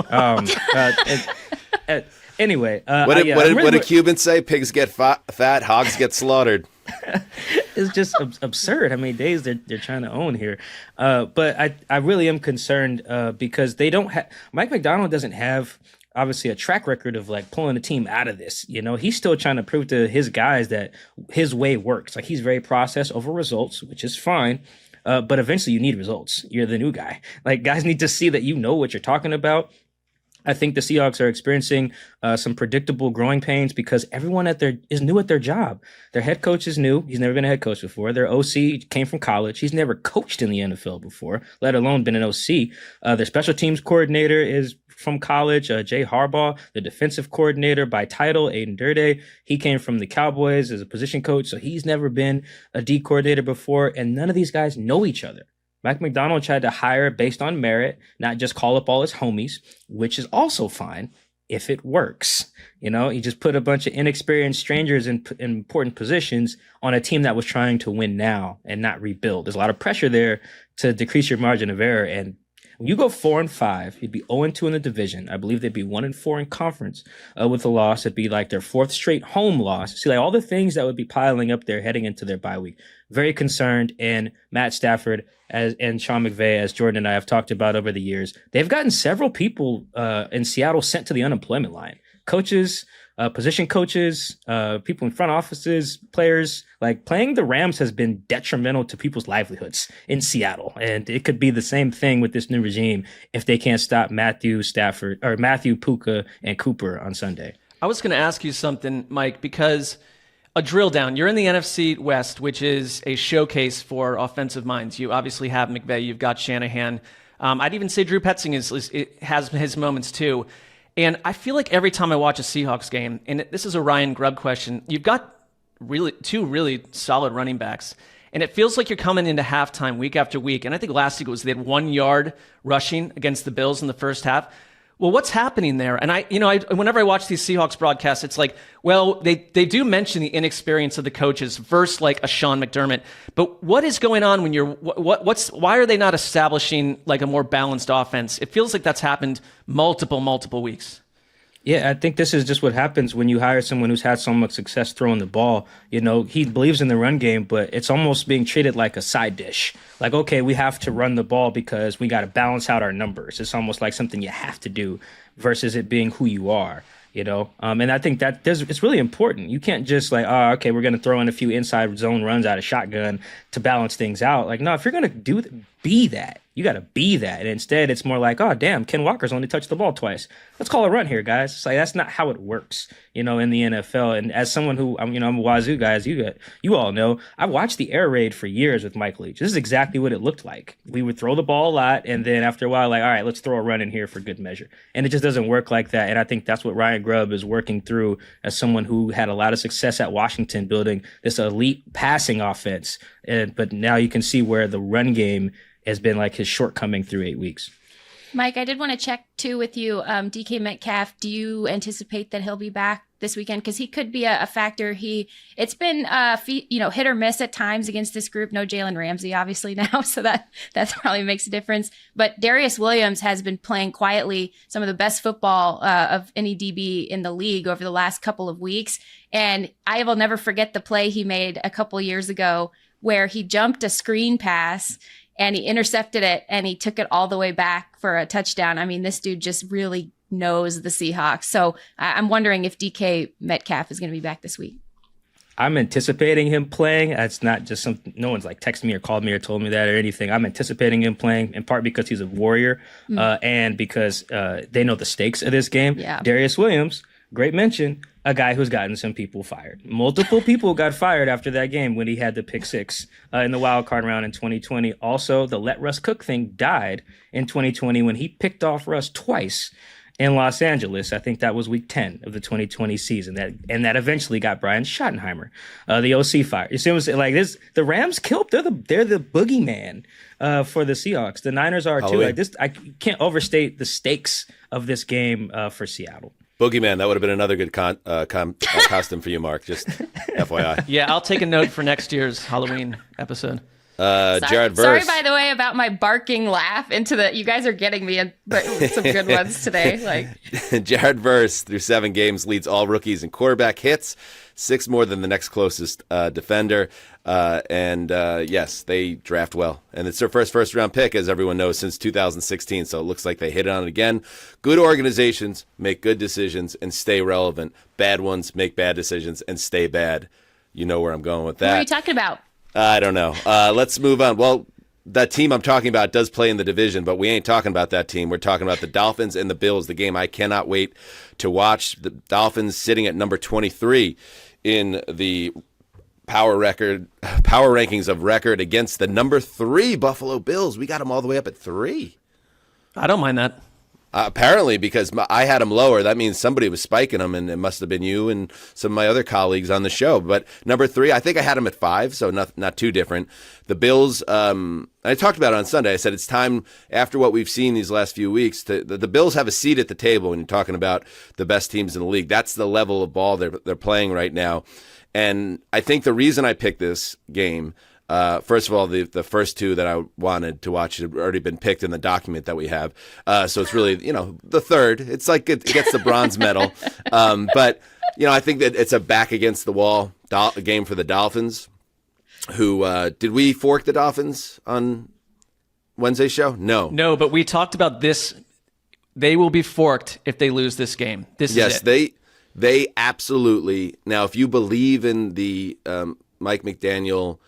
Anyway, what did Cubans say? Pigs get fat, hogs get slaughtered. It's just absurd how many days they're trying to own here. But I really am concerned because they don't have Mike Macdonald doesn't have obviously a track record of like pulling a team out of this. You know, he's still trying to prove to his guys that his way works. Like he's very process over results, which is fine. But eventually you need results. You're the new guy. Like guys need to see that you know what you're talking about. I think the Seahawks are experiencing some predictable growing pains because everyone is new at their job. Their head coach is new. He's never been a head coach before. Their OC came from college. He's never coached in the NFL before, let alone been an OC. Their special teams coordinator is from college, Jay Harbaugh. The defensive coordinator by title, Aiden Durde. He came from the Cowboys as a position coach, so he's never been a D coordinator before, and none of these guys know each other. Mike Macdonald tried to hire based on merit, not just call up all his homies, which is also fine if it works. You know, he just put a bunch of inexperienced strangers in important positions on a team that was trying to win now and not rebuild. There's a lot of pressure there to decrease your margin of error. And when you go 4-5, you'd be 0-2 in the division. I believe they'd be 1-4 in conference with a loss. It'd be like their 4th straight home loss. See, like all the things that would be piling up there heading into their bye week. Very concerned. And Matt Stafford and Sean McVay, as Jourdan and I have talked about over the years, they've gotten several people in Seattle sent to the unemployment line. Coaches, position coaches, people in front offices, players. Like playing the Rams has been detrimental to people's livelihoods in Seattle. And it could be the same thing with this new regime if they can't stop Matthew Stafford or Matthew, Puka, and Cooper on Sunday. I was going to ask you something, Mike, because a drill down. You're in the NFC West, which is a showcase for offensive minds. You obviously have McVay. You've got Shanahan. I'd even say Drew Petzing has his moments too. And I feel like every time I watch a Seahawks game, and this is a Ryan Grubb question, you've got two really solid running backs. And it feels like you're coming into halftime week after week. And I think last week they had 1 yard rushing against the Bills in the first half. Well, what's happening there? And whenever I watch these Seahawks broadcasts, it's like, well, they do mention the inexperience of the coaches versus like a Sean McDermott. But what is going on when why are they not establishing like a more balanced offense? It feels like that's happened multiple weeks. Yeah, I think this is just what happens when you hire someone who's had so much success throwing the ball. You know, he believes in the run game, but it's almost being treated like a side dish. Like, okay, we have to run the ball because we got to balance out our numbers. It's almost like something you have to do versus it being who you are. You know, and I think that it's really important. You can't just like, oh, okay, we're going to throw in a few inside zone runs out of shotgun to balance things out. Like, no, if you're going to be that, you got to be that. And instead, it's more like, oh, damn, Ken Walker's only touched the ball twice. Let's call a run here, guys. It's like, that's not how it works, you know, in the NFL. And as someone who, I'm a Wazoo guy, as you all know, I watched the air raid for years with Mike Leach. This is exactly what it looked like. We would throw the ball a lot, and then after a while, like, all right, let's throw a run in here for good measure. And it just doesn't work like that. And I think that's what Ryan Grubb is working through as someone who had a lot of success at Washington building this elite passing offense. But now you can see where the run game has been like his shortcoming through 8 weeks. Mike, I did want to check too with you. DK Metcalf, do you anticipate that he'll be back this weekend? Because he could be a factor. It's been hit or miss at times against this group. No Jalen Ramsey obviously now, so that probably makes a difference. But Darius Williams has been playing quietly some of the best football of any DB in the league over the last couple of weeks. And I will never forget the play he made a couple years ago where he jumped a screen pass and he intercepted it and he took it all the way back for a touchdown. I mean, this dude just really knows the Seahawks. So I'm wondering if DK Metcalf is going to be back this week. I'm anticipating him playing. It's not just something, no one's like texted me or called me or told me that or anything. I'm anticipating him playing in part because he's a warrior and because they know the stakes of this game. Yeah. Darius Williams, great mention, a guy who's gotten some people fired. Multiple people got fired after that game when he had the pick six in the wild card round in 2020. Also, the let Russ cook thing died in 2020 when he picked off Russ twice in Los Angeles. I think that was week 10 of the 2020 season. That eventually got Brian Schottenheimer, the OC fired. You see what I'm saying? Like this, the Rams killed. They're the boogeyman for the Seahawks. The Niners are too. Like this, I can't overstate the stakes of this game for Seattle. Boogeyman, that would have been another good costume for you, Mark. Just FYI. Yeah, I'll take a note for next year's Halloween episode. Jared Sorry, Verse. by the way, about my barking laugh into the. You guys are getting me some good ones today. Like Jared Verse, through 7 games, leads all rookies in quarterback hits, 6 more than the next closest defender. Yes, they draft well. And it's their first-round pick, as everyone knows, since 2016. So it looks like they hit on it again. Good organizations make good decisions and stay relevant. Bad ones make bad decisions and stay bad. You know where I'm going with that. What are you talking about? I don't know. Let's move on. Well, that team I'm talking about does play in the division, but we ain't talking about that team. We're talking about the Dolphins and the Bills, the game I cannot wait to watch. The Dolphins sitting at number 23 in the power rankings of record against the number 3 Buffalo Bills. We got them all the way up at 3. I don't mind that. Apparently, because I had them lower, that means somebody was spiking them, and it must have been you and some of my other colleagues on the show. But number 3, I think I had them at 5, so not too different. The Bills, I talked about it on Sunday. I said it's time, after what we've seen these last few weeks, the Bills have a seat at the table when you're talking about the best teams in the league. That's the level of ball they're playing right now. And I think the reason I picked this game, first of all, the first 2 that I wanted to watch had already been picked in the document that we have. So it's really, the third. It's like it gets the bronze medal. But, I think that it's a back against the wall game for the Dolphins, who did we fork the Dolphins on Wednesday's show? No, but we talked about this. They will be forked if they lose this game. Yes, they absolutely. Now, if you believe in the Mike McDaniel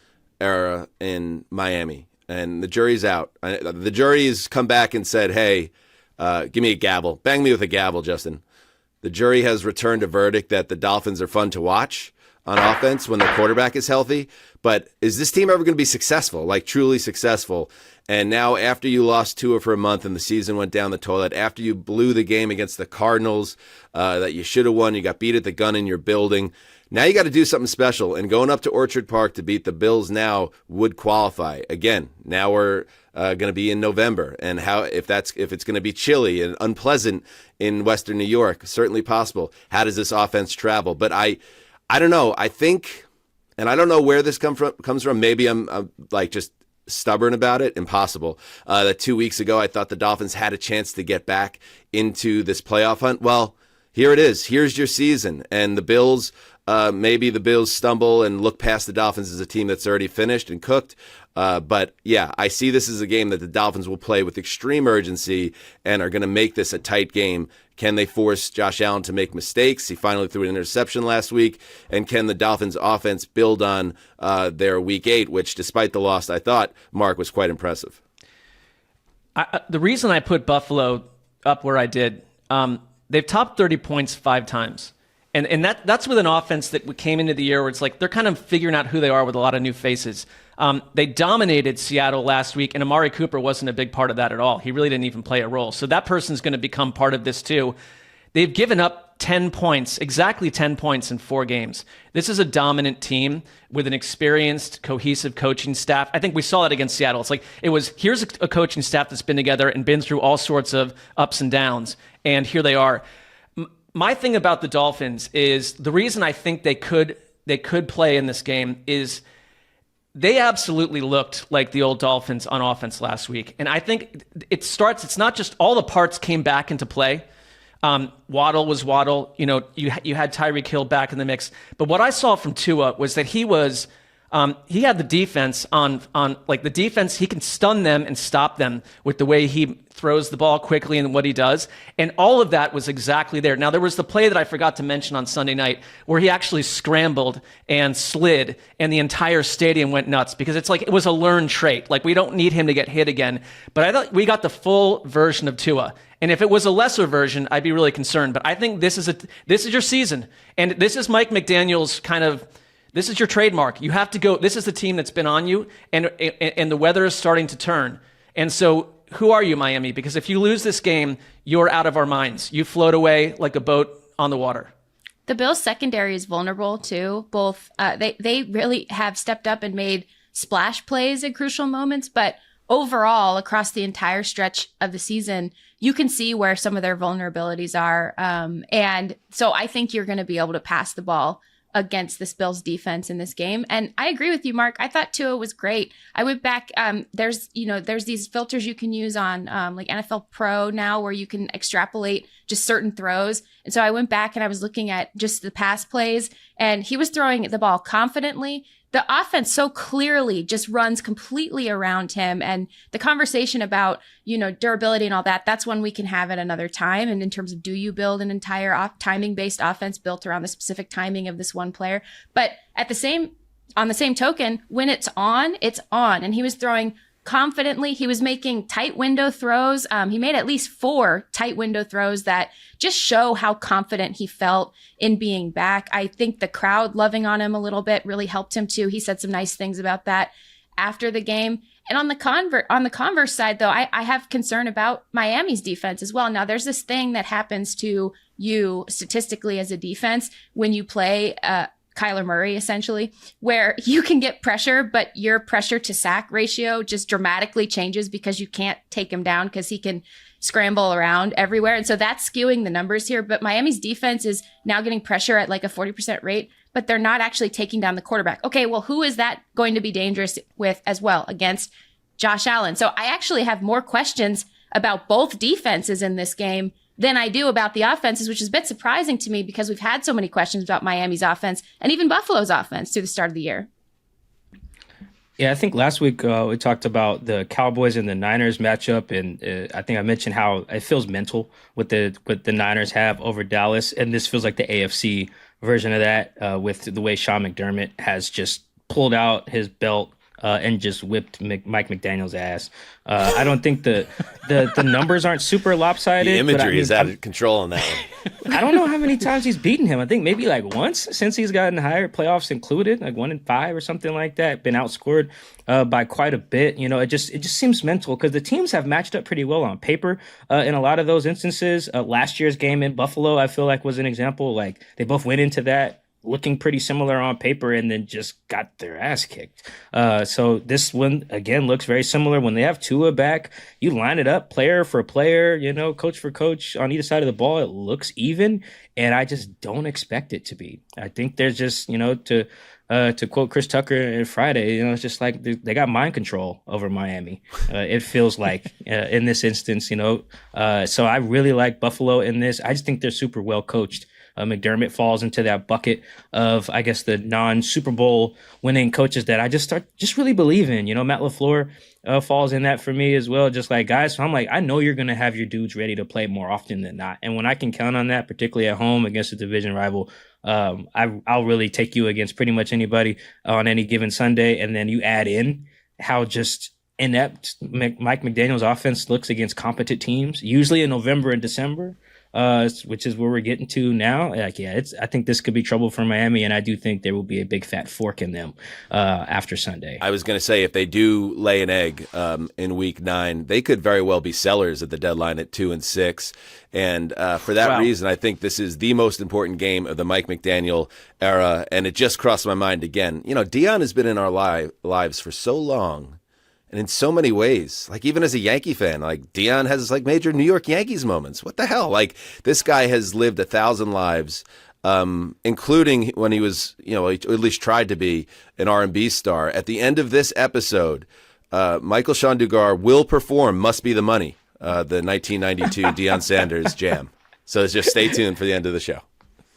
era in Miami, and the jury's out. The jury's come back and said, hey, give me a gavel. Bang me with a gavel, Justin. The jury has returned a verdict that the Dolphins are fun to watch on offense when the quarterback is healthy. But is this team ever going to be successful, like truly successful? And now after you lost Tua for a month and the season went down the toilet, after you blew the game against the Cardinals that you should have won, you got beat at the gun in your building. Now you got to do something special, and going up to Orchard Park to beat the Bills now would qualify. Again, now we're going to be in November, and if it's going to be chilly and unpleasant in Western New York, certainly possible. How does this offense travel? But I don't know. I think, and I don't know where this comes from. Maybe I'm like just stubborn about it. Impossible. That 2 weeks ago, I thought the Dolphins had a chance to get back into this playoff hunt. Well, here it is. Here's your season, and the Bills. Maybe the Bills stumble and look past the Dolphins as a team that's already finished and cooked. But yeah, I see this as a game that the Dolphins will play with extreme urgency and are going to make this a tight game. Can they force Josh Allen to make mistakes? He finally threw an interception last week. And can the Dolphins offense build on their week 8, which despite the loss, I thought, Mark, was quite impressive. The reason I put Buffalo up where I did, they've topped 30 points 5 times. And that's with an offense that came into the year where it's like they're kind of figuring out who they are with a lot of new faces. They dominated Seattle last week, and Amari Cooper wasn't a big part of that at all. He really didn't even play a role. So that person's going to become part of this too. They've given up 10 points, exactly 10 points in 4 games. This is a dominant team with an experienced, cohesive coaching staff. I think we saw that against Seattle. It's like here's a coaching staff that's been together and been through all sorts of ups and downs, and here they are. My thing about the Dolphins is the reason I think they could play in this game is they absolutely looked like the old Dolphins on offense last week. And I think it's not just all the parts came back into play. Waddle was Waddle. You had Tyreek Hill back in the mix. But what I saw from Tua was that he had the defense on the defense. He can stun them and stop them with the way he throws the ball quickly and what he does. And all of that was exactly there. Now, there was the play that I forgot to mention on Sunday night where he actually scrambled and slid and the entire stadium went nuts because it's like it was a learned trait. Like, we don't need him to get hit again. But I thought we got the full version of Tua. And if it was a lesser version, I'd be really concerned. But I think this is your season. And this is Mike McDaniel's this is your trademark. You have to go. This is the team that's been on you, and the weather is starting to turn. And so, who are you, Miami? Because if you lose this game, you're out of our minds. You float away like a boat on the water. The Bills' secondary is vulnerable too. Both they really have stepped up and made splash plays at crucial moments, but overall, across the entire stretch of the season, you can see where some of their vulnerabilities are. And so, I think you're going to be able to pass the ball against this Bills defense in this game. And I agree with you, Mark. I thought Tua was great. I went back. There's these filters you can use on like NFL Pro now where you can extrapolate just certain throws. And so I went back and I was looking at just the pass plays, and he was throwing the ball confidently. The offense so clearly just runs completely around him. And the conversation about, durability and all that, that's one we can have at another time. And in terms of, do you build an entire timing-based offense built around the specific timing of this one player? But on the same token, when it's on, it's on. And he was throwing confidently. He was making tight window throws. He made at least 4 tight window throws that just show how confident he felt in being back. I think the crowd loving on him a little bit really helped him too. He said some nice things about that after the game. And on the converse side, though, I have concern about Miami's defense as well. Now, there's this thing that happens to you statistically as a defense when you play Kyler Murray, essentially, where you can get pressure, but your pressure to sack ratio just dramatically changes because you can't take him down because he can scramble around everywhere. And so that's skewing the numbers here. But Miami's defense is now getting pressure at like a 40% rate, but they're not actually taking down the quarterback. Okay, well, who is that going to be dangerous with as well against Josh Allen? So I actually have more questions about both defenses in this game than I do about the offenses, which is a bit surprising to me because we've had so many questions about Miami's offense and even Buffalo's offense through the start of the year. Yeah, I think last week we talked about the Cowboys and the Niners matchup, and I think I mentioned how it feels mental what the Niners have over Dallas, and this feels like the AFC version of that with the way Sean McDermott has just pulled out his belt and just whipped Mike McDaniel's ass. I don't think the numbers aren't super lopsided. The imagery but I mean, is out of control on that one. I don't know how many times he's beaten him. I think maybe like once since he's gotten higher, playoffs included, like 1 in 5 or something like that. Been outscored by quite a bit. It just seems mental because the teams have matched up pretty well on paper in a lot of those instances. Last year's game in Buffalo, I feel like was an example. Like they both went into that looking pretty similar on paper and then just got their ass kicked. So this one, again, looks very similar. When they have Tua back, you line it up player for player, coach for coach on either side of the ball. It looks even, and I just don't expect it to be. I think there's just, to quote Chris Tucker on Friday, it's just like they got mind control over Miami. It feels like in this instance, so I really like Buffalo in this. I just think they're super well coached. McDermott falls into that bucket of, I guess, the non-Super Bowl winning coaches that I just really believe in. Matt LaFleur falls in that for me as well. Just like, guys, so I'm like, I know you're going to have your dudes ready to play more often than not. And when I can count on that, particularly at home against a division rival, I'll really take you against pretty much anybody on any given Sunday. And then you add in how just inept Mike McDaniel's offense looks against competent teams, usually in November and December. Which is where we're getting to now. I think this could be trouble for Miami, and I do think there will be a big fat fork in them after Sunday. I was going to say, if they do lay an egg in Week 9, they could very well be sellers at the deadline at 2-6. And for that reason, I think this is the most important game of the Mike McDaniel era. And it just crossed my mind again. Deion has been in our lives for so long. And in so many ways, like even as a Yankee fan, like Deion has like major New York Yankees moments. What the hell? Like this guy has lived 1,000 lives, including when he was, at least tried to be an R&B star. At the end of this episode, Michael-Shawn Dugar will perform "Must Be the Money," the 1992 Deion Sanders jam. So just stay tuned for the end of the show.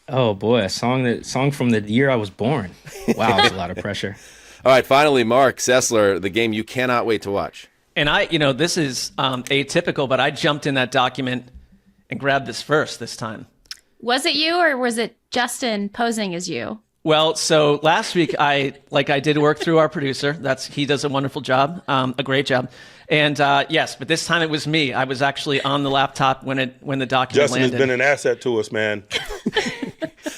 Oh boy, a song from the year I was born. Wow, that's a lot of pressure. All right, finally, Marc Sessler, the game you cannot wait to watch. And this is atypical, but I jumped in that document and grabbed this first this time. Was it you or was it Justin posing as you? Well, so last week I did work through our producer. He does a wonderful job, a great job. And yes, but this time it was me. I was actually on the laptop when the document Justin landed. has been an asset to us, man.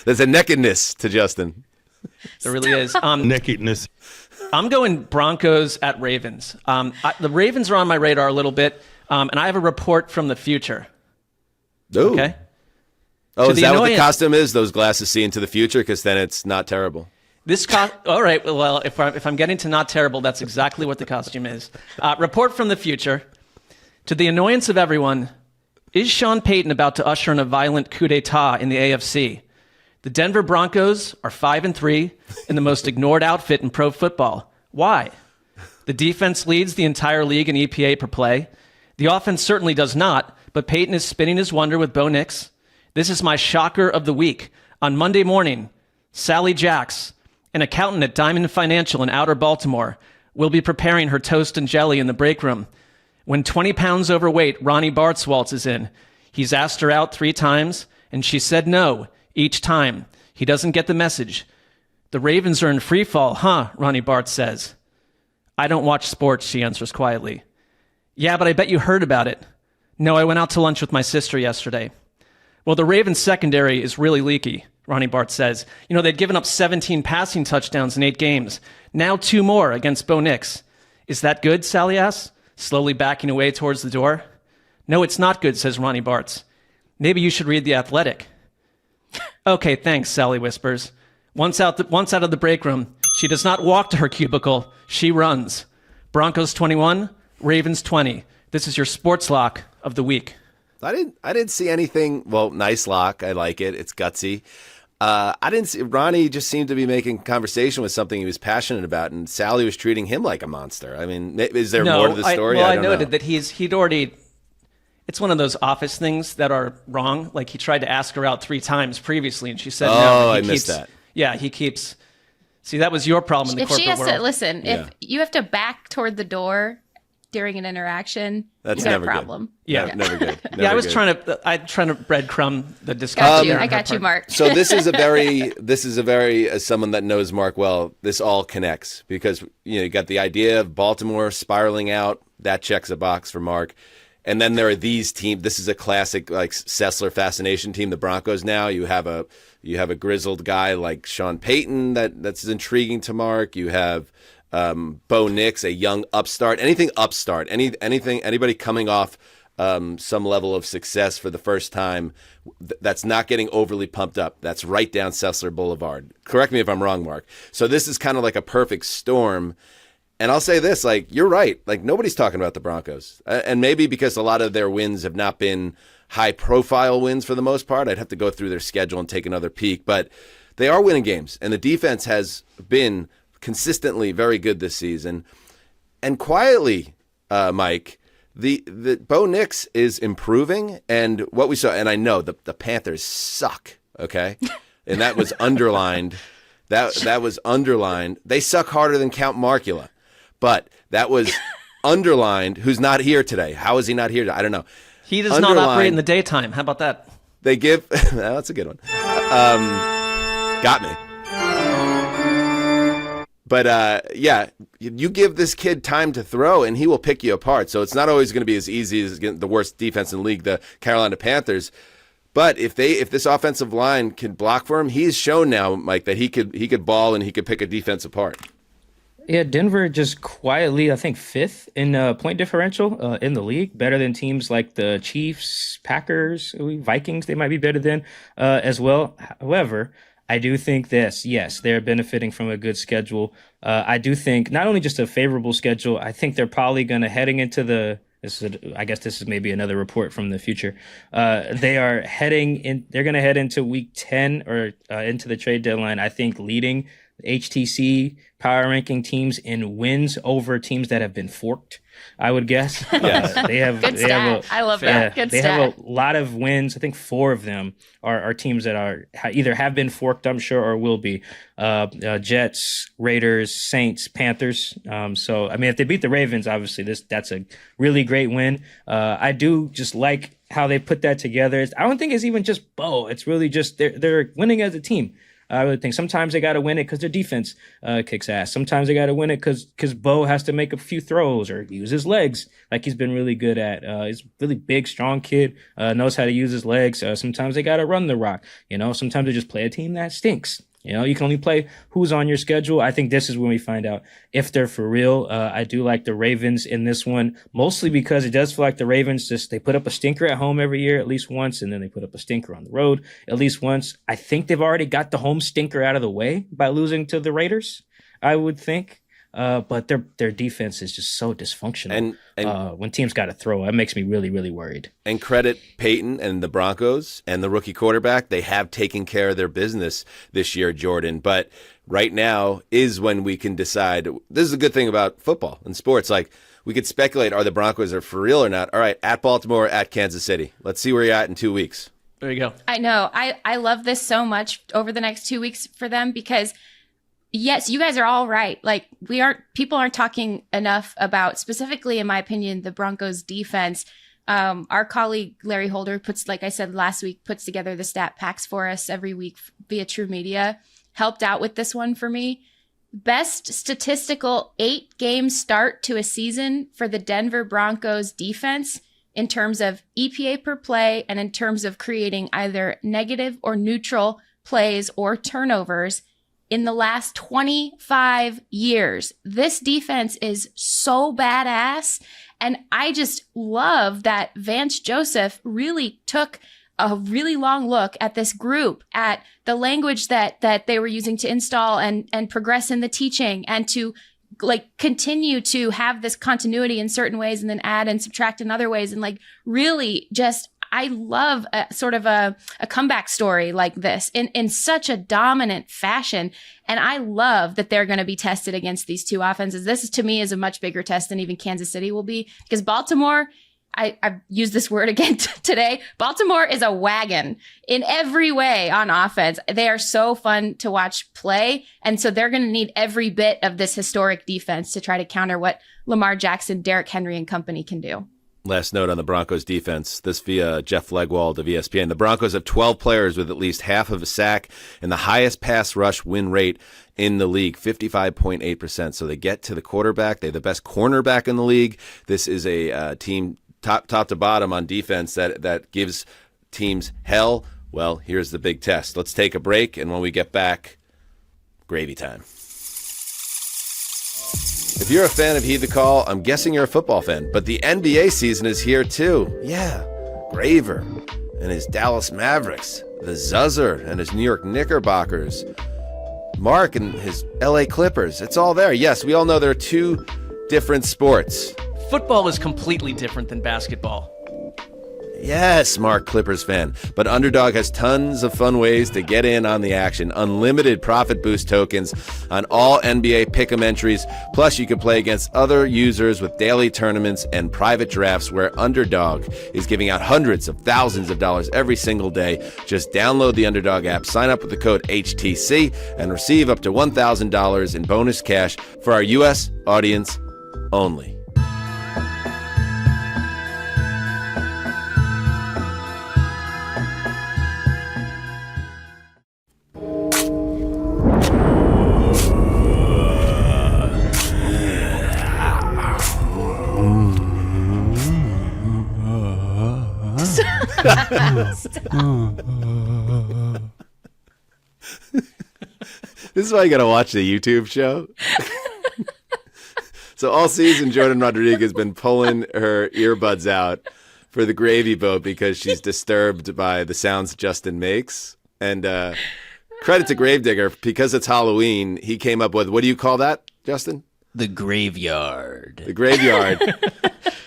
There's a nakedness to Justin. There really is. Nakedness. I'm going Broncos at Ravens. The Ravens are on my radar a little bit, and I have a report from the future. Ooh. Okay. Oh, is that what the costume is? Those glasses see into the future? Because then it's not terrible. All right. Well, if I'm getting to not terrible, that's exactly what the costume is. Report from the future. To the annoyance of everyone, is Sean Payton about to usher in a violent coup d'etat in the AFC? The Denver Broncos are 5-3 and the most ignored outfit in pro football. Why? The defense leads the entire league in EPA per play. The offense certainly does not, but Peyton is spinning his wonder with Bo Nix. This is my shocker of the week. On Monday morning, Sally Jacks, an accountant at Diamond Financial in outer Baltimore, will be preparing her toast and jelly in the break room. When 20 pounds overweight Ronnie Bartswaltz is in, he's asked her out 3 times, and she said no each time. He doesn't get the message. The Ravens are in free fall, huh? Ronnie Bart says. I don't watch sports, she answers quietly. Yeah, but I bet you heard about it. No, I went out to lunch with my sister yesterday. Well, the Ravens secondary is really leaky, Ronnie Bart says. You know, they'd given up 17 passing touchdowns in 8 games. Now 2 more against Bo Nix. Is that good, Sally asks, slowly backing away towards the door. No, it's not good, says Ronnie Bartz. Maybe you should read The Athletic. Okay, thanks, Sally whispers. Once out of the break room, she does not walk to her cubicle, she runs. Broncos 21, Ravens 20. This is your sports lock of the week. I didn't see anything. Well, nice lock. I like it. It's gutsy. I didn't see. Ronnie just seemed to be making conversation with something he was passionate about, and Sally was treating him like a monster. I mean, is there more to the story? I noted that he'd already. It's one of those office things that are wrong. Like he tried to ask her out 3 times previously, and she said no. Oh, I missed that. Yeah, he keeps. See, that was your problem in the corporate world. If she has to listen, if you have to back toward the door during an interaction, that's you got never a problem. Good. Yeah, never good. Never I was good. trying to breadcrumb the discussion. I got you, Mark. So this is a very, as someone that knows Mark well, this all connects because you got the idea of Baltimore spiraling out. That checks a box for Mark. And then there are these teams. This is a classic like Sessler fascination team. The Broncos. Now you have a grizzled guy like Sean Payton that's intriguing to Mark. You have Bo Nix, a young upstart. Anything upstart. Anybody coming off some level of success for the first time that's not getting overly pumped up. That's right down Sessler Boulevard. Correct me if I'm wrong, Mark. So this is kind of like a perfect storm. And I'll say this, like, you're right. Like, nobody's talking about the Broncos. And maybe because a lot of their wins have not been high-profile wins for the most part. I'd have to go through their schedule and take another peek. But they are winning games. And the defense has been consistently very good this season. And quietly, Mike, the Bo Nix is improving. And what we saw, and I know the Panthers suck, okay? And that was underlined. That was underlined. They suck harder than Count Markula. But that was underlined. Who's not here today? How is he not here? I don't know. He does not operate in the daytime. How about that? They give. That's a good one. Got me. But yeah, you give this kid time to throw, and he will pick you apart. So it's not always going to be as easy as the worst defense in the league, the Carolina Panthers. But if this offensive line can block for him, he's shown now, Mike, that he could ball and he could pick a defense apart. Yeah, Denver just quietly, I think, 5th in point differential in the league, better than teams like the Chiefs, Packers, Vikings. They might be better than as well. However, I do think this, yes, they're benefiting from a good schedule. I do think not only just a favorable schedule, I think they're probably going to heading into I guess this is maybe another report from the future. They're going to head into week 10 or into the trade deadline, I think, leading HTC power ranking teams in wins over teams that have been forked, I would guess. They have good stat. I love that. Good they stat. have a lot of wins. I think 4 of them are teams that are either have been forked, I'm sure, or will be. Jets, Raiders, Saints, Panthers. So I mean, if they beat the Ravens, obviously that's a really great win. I do just like how they put that together. I don't think it's even just Bo. It's really just they're winning as a team. I really think sometimes they got to win it because their defense kicks ass. Sometimes they got to win it because Bo has to make a few throws or use his legs like he's been really good at. He's a really big, strong kid, knows how to use his legs. Sometimes they got to run the rock. Sometimes they just play a team that stinks. You can only play who's on your schedule. I think this is when we find out if they're for real. I do like the Ravens in this one, mostly because it does feel like the Ravens they put up a stinker at home every year at least once, and then they put up a stinker on the road at least once. I think they've already got the home stinker out of the way by losing to the Raiders, I would think. But their defense is just so dysfunctional. And when teams got to throw, it makes me really, really worried. And credit Peyton and the Broncos and the rookie quarterback. They have taken care of their business this year, Jourdan. But right now is when we can decide. This is a good thing about football and sports. Like, we could speculate, are the Broncos are for real or not? All right, at Baltimore, at Kansas City. Let's see where you're at in 2 weeks. There you go. I know. I love this so much over the next 2 weeks for them because, yes, you guys are all right. Like, people aren't talking enough about, specifically, in my opinion, the Broncos defense. Our colleague Larry Holder like I said last week, puts together the stat packs for us every week via True Media. Helped out with this one for me. Best statistical 8-game start to a season for the Denver Broncos defense in terms of EPA per play and in terms of creating either negative or neutral plays or turnovers in the last 25 years. This defense is so badass. And I just love that Vance Joseph really took a really long look at this group, at the language that they were using to install and progress in the teaching, and to like continue to have this continuity in certain ways and then add and subtract in other ways. And like really just, I love a sort of a comeback story like this in such a dominant fashion. And I love that they're going to be tested against these two offenses. This is, to me, is a much bigger test than even Kansas City will be, because Baltimore, I've used this word again today. Baltimore is a wagon in every way on offense. They are so fun to watch play. And so they're going to need every bit of this historic defense to try to counter what Lamar Jackson, Derrick Henry, and company can do. Last note on the Broncos defense, this via Jeff Legwold of ESPN. The Broncos have 12 players with at least half of a sack and the highest pass rush win rate in the league, 55.8%. So they get to the quarterback. They have the best cornerback in the league. This is a team top to bottom on defense that gives teams hell. Well, here's the big test. Let's take a break, and when we get back, gravy time. If you're a fan of Heed the Call, I'm guessing you're a football fan, but the NBA season is here too. Yeah, Graver and his Dallas Mavericks, the Zuzzer and his New York Knickerbockers, Mark and his LA Clippers. It's all there. Yes, we all know there are two different sports. Football is completely different than basketball. Yes, Mark, Clippers fan. But Underdog has tons of fun ways to get in on the action. Unlimited profit boost tokens on all NBA pick'em entries. Plus, you can play against other users with daily tournaments and private drafts where Underdog is giving out hundreds of thousands of dollars every single day. Just download the Underdog app, sign up with the code HTC, and receive up to $1,000 in bonus cash for our U.S. audience only. This is why you gotta watch the YouTube show. So all season, Jourdan Rodrigue has been pulling her earbuds out for the gravy boat because she's disturbed by the sounds Justin makes. And credit to Gravedigger, because it's Halloween, he came up with, what do you call that, Justin? The graveyard. The graveyard.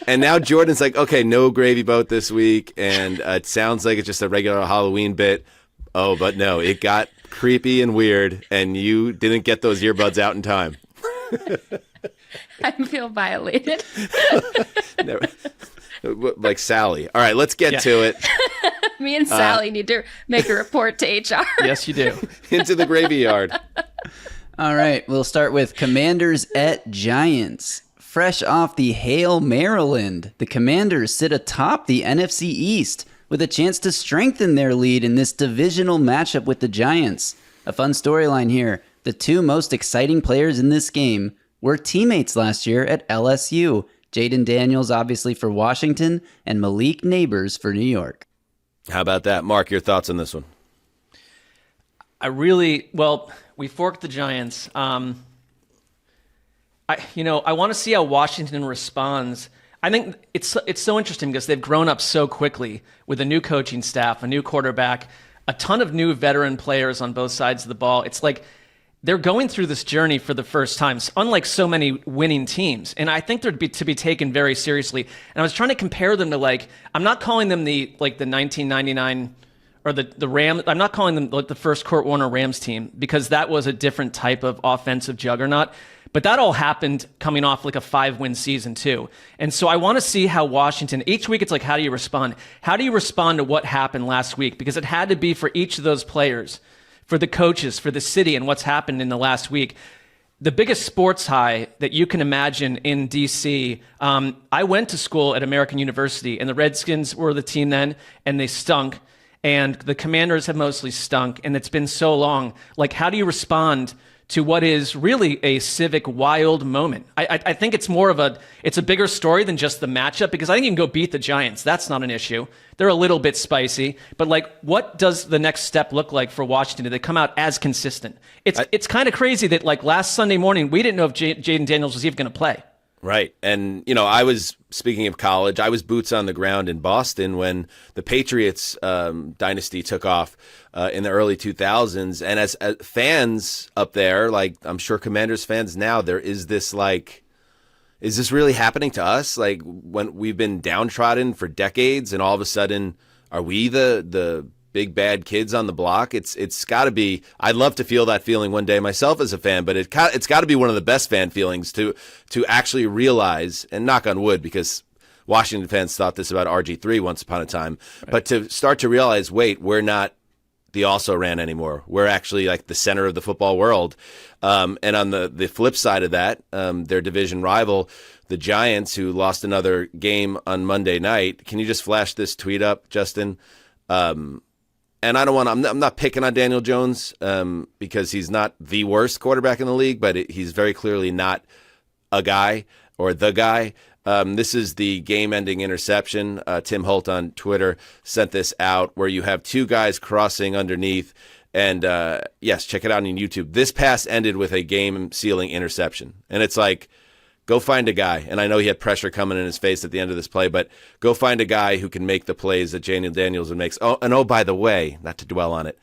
And now Jordan's like, okay, no gravy boat this week, and it sounds like it's just a regular Halloween bit. Oh, but no, it got creepy and weird, and you didn't get those earbuds out in time. I feel violated. Never. Like Sally. All right, let's get to it. Me and Sally need to make a report to HR. Yes, you do. Into the gravy yard. All right, we'll start with Commanders at Giants. Fresh off the Hail Maryland, the Commanders sit atop the NFC East with a chance to strengthen their lead in this divisional matchup with the Giants. A fun storyline here. The two most exciting players in this game were teammates last year at LSU. Jaden Daniels, obviously, for Washington, and Malik Neighbors for New York. How about that? Mark, your thoughts on this one? We forked the Giants. I want to see how Washington responds. I think it's so interesting because they've grown up so quickly with a new coaching staff, a new quarterback, a ton of new veteran players on both sides of the ball. It's like they're going through this journey for the first time, unlike so many winning teams. And I think they're to be taken very seriously. And I was trying to compare them to, like, I'm not calling them the 1999 or the Rams. I'm not calling them like the first Kurt Warner Rams team, because that was a different type of offensive juggernaut. But that all happened coming off like a 5-win season too. And so I want to see how Washington, each week it's like, how do you respond? How do you respond to what happened last week? Because it had to be for each of those players, for the coaches, for the city, and what's happened in the last week. The biggest sports high that you can imagine in D.C., I went to school at American University, and the Redskins were the team then, and they stunk. And the Commanders have mostly stunk, and it's been so long. Like, how do you respond to what is really a civic wild moment? I think it's more of it's a bigger story than just the matchup, because I think you can go beat the Giants. That's not an issue. They're a little bit spicy, but like, what does the next step look like for Washington? Do they come out as consistent? It's kind of crazy that, like, last Sunday morning, we didn't know if Jaden Daniels was even going to play. Right. And, speaking of college, I was boots on the ground in Boston when the Patriots dynasty took off in the early 2000s. And as fans up there, like, I'm sure Commanders fans now, there is this, like, is this really happening to us? Like, when we've been downtrodden for decades, and all of a sudden, are we the big bad kids on the block? It's got to be. I'd love to feel that feeling one day myself as a fan, but it's got to be one of the best fan feelings to actually realize, and knock on wood, because Washington fans thought this about RG3 once upon a time, right. But to start to realize, wait, we're not the also-ran anymore. We're actually like the center of the football world. And on the flip side of that, their division rival, the Giants, who lost another game on Monday night. Can you just flash this tweet up, Justin? And I don't want. I'm not picking on Daniel Jones because he's not the worst quarterback in the league, but he's very clearly not a guy or the guy. This is the game-ending interception. Tim Holt on Twitter sent this out, where you have two guys crossing underneath. And yes, check it out on YouTube. This pass ended with a game-sealing interception. And it's like, go find a guy. And I know he had pressure coming in his face at the end of this play, but go find a guy who can make the plays that Daniel Daniels makes. Oh, and by the way, not to dwell on it,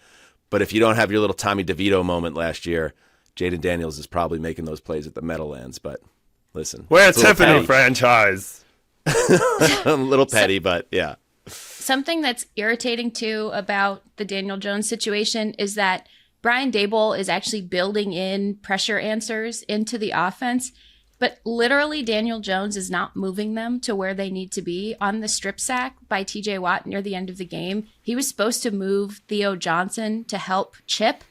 but if you don't have your little Tommy DeVito moment last year, Jaden Daniels is probably making those plays at the Meadowlands. But listen, we're a Tiffany franchise. A little petty, but yeah. Something that's irritating too about the Daniel Jones situation is that Brian Daboll is actually building in pressure answers into the offense. But literally, Daniel Jones is not moving them to where they need to be. On the strip sack by TJ Watt near the end of the game, he was supposed to move Theo Johnson to help chip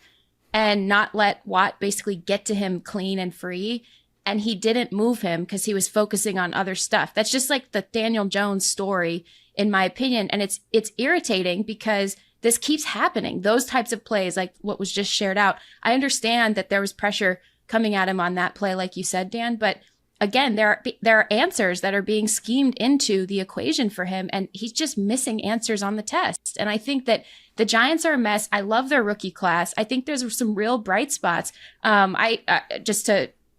and not let Watt basically get to him clean and free. And he didn't move him because he was focusing on other stuff. That's just like the Daniel Jones story, in my opinion. And it's irritating because this keeps happening. Those types of plays, like what was just shared out. I understand that there was pressure coming at him on that play, like you said, Dan. But again, there are answers that are being schemed into the equation for him, and he's just missing answers on the test. And I think that the Giants are a mess. I love their rookie class. I think there's some real bright spots.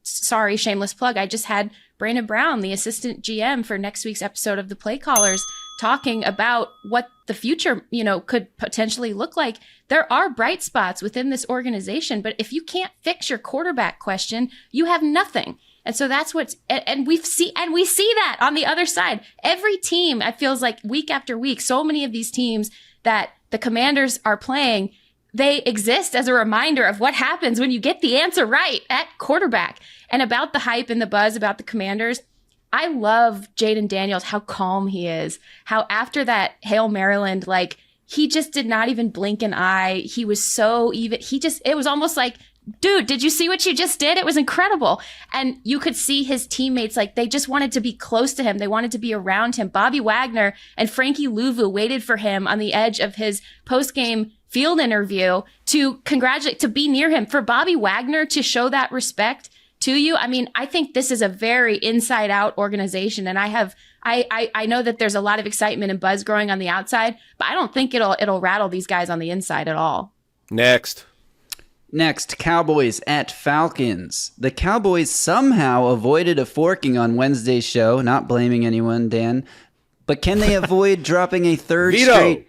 Sorry, shameless plug. I just had Brandon Brown, the assistant GM for next week's episode of the Play Callers, talking about what the future, could potentially look like. There are bright spots within this organization, but if you can't fix your quarterback question, you have nothing. And so that's we see that on the other side. Every team, it feels like week after week, so many of these teams that the Commanders are playing, they exist as a reminder of what happens when you get the answer right at quarterback. And about the hype and the buzz about the Commanders, I love Jaden Daniels, how calm he is, how after that Hail Maryland, like, he just did not even blink an eye. He was so even. It was almost like, dude, did you see what you just did? It was incredible. And you could see his teammates, like, they just wanted to be close to him. They wanted to be around him. Bobby Wagner and Frankie Louvu waited for him on the edge of his post-game field interview to be near him. For Bobby Wagner to show that respect to you, I mean, I think this is a very inside-out organization. And I know that there's a lot of excitement and buzz growing on the outside, but I don't think it'll rattle these guys on the inside at all. Next, Cowboys at Falcons. The Cowboys somehow avoided a forking on Wednesday's show. Not blaming anyone, Dan. But can they avoid dropping a third straight?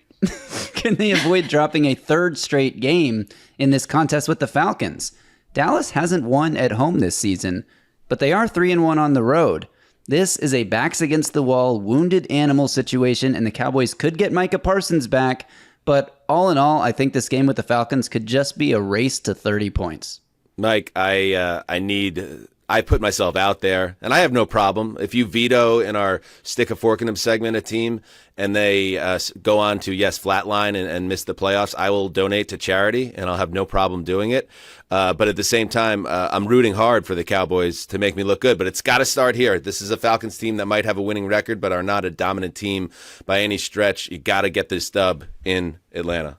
Can they avoid dropping a third straight game in this contest with the Falcons? Dallas hasn't won at home this season, but they are 3-1 on the road. This is a backs-against-the-wall, wounded animal situation, and the Cowboys could get Micah Parsons back, but all in all, I think this game with the Falcons could just be a race to 30 points. Mike, I put myself out there, and I have no problem. If you veto in our Stick a Fork in Them segment a team and they go on to, flatline and miss the playoffs, I will donate to charity, and I'll have no problem doing it. But at the same time, I'm rooting hard for the Cowboys to make me look good. But it's got to start here. This is a Falcons team that might have a winning record but are not a dominant team by any stretch. You got to get this dub in Atlanta.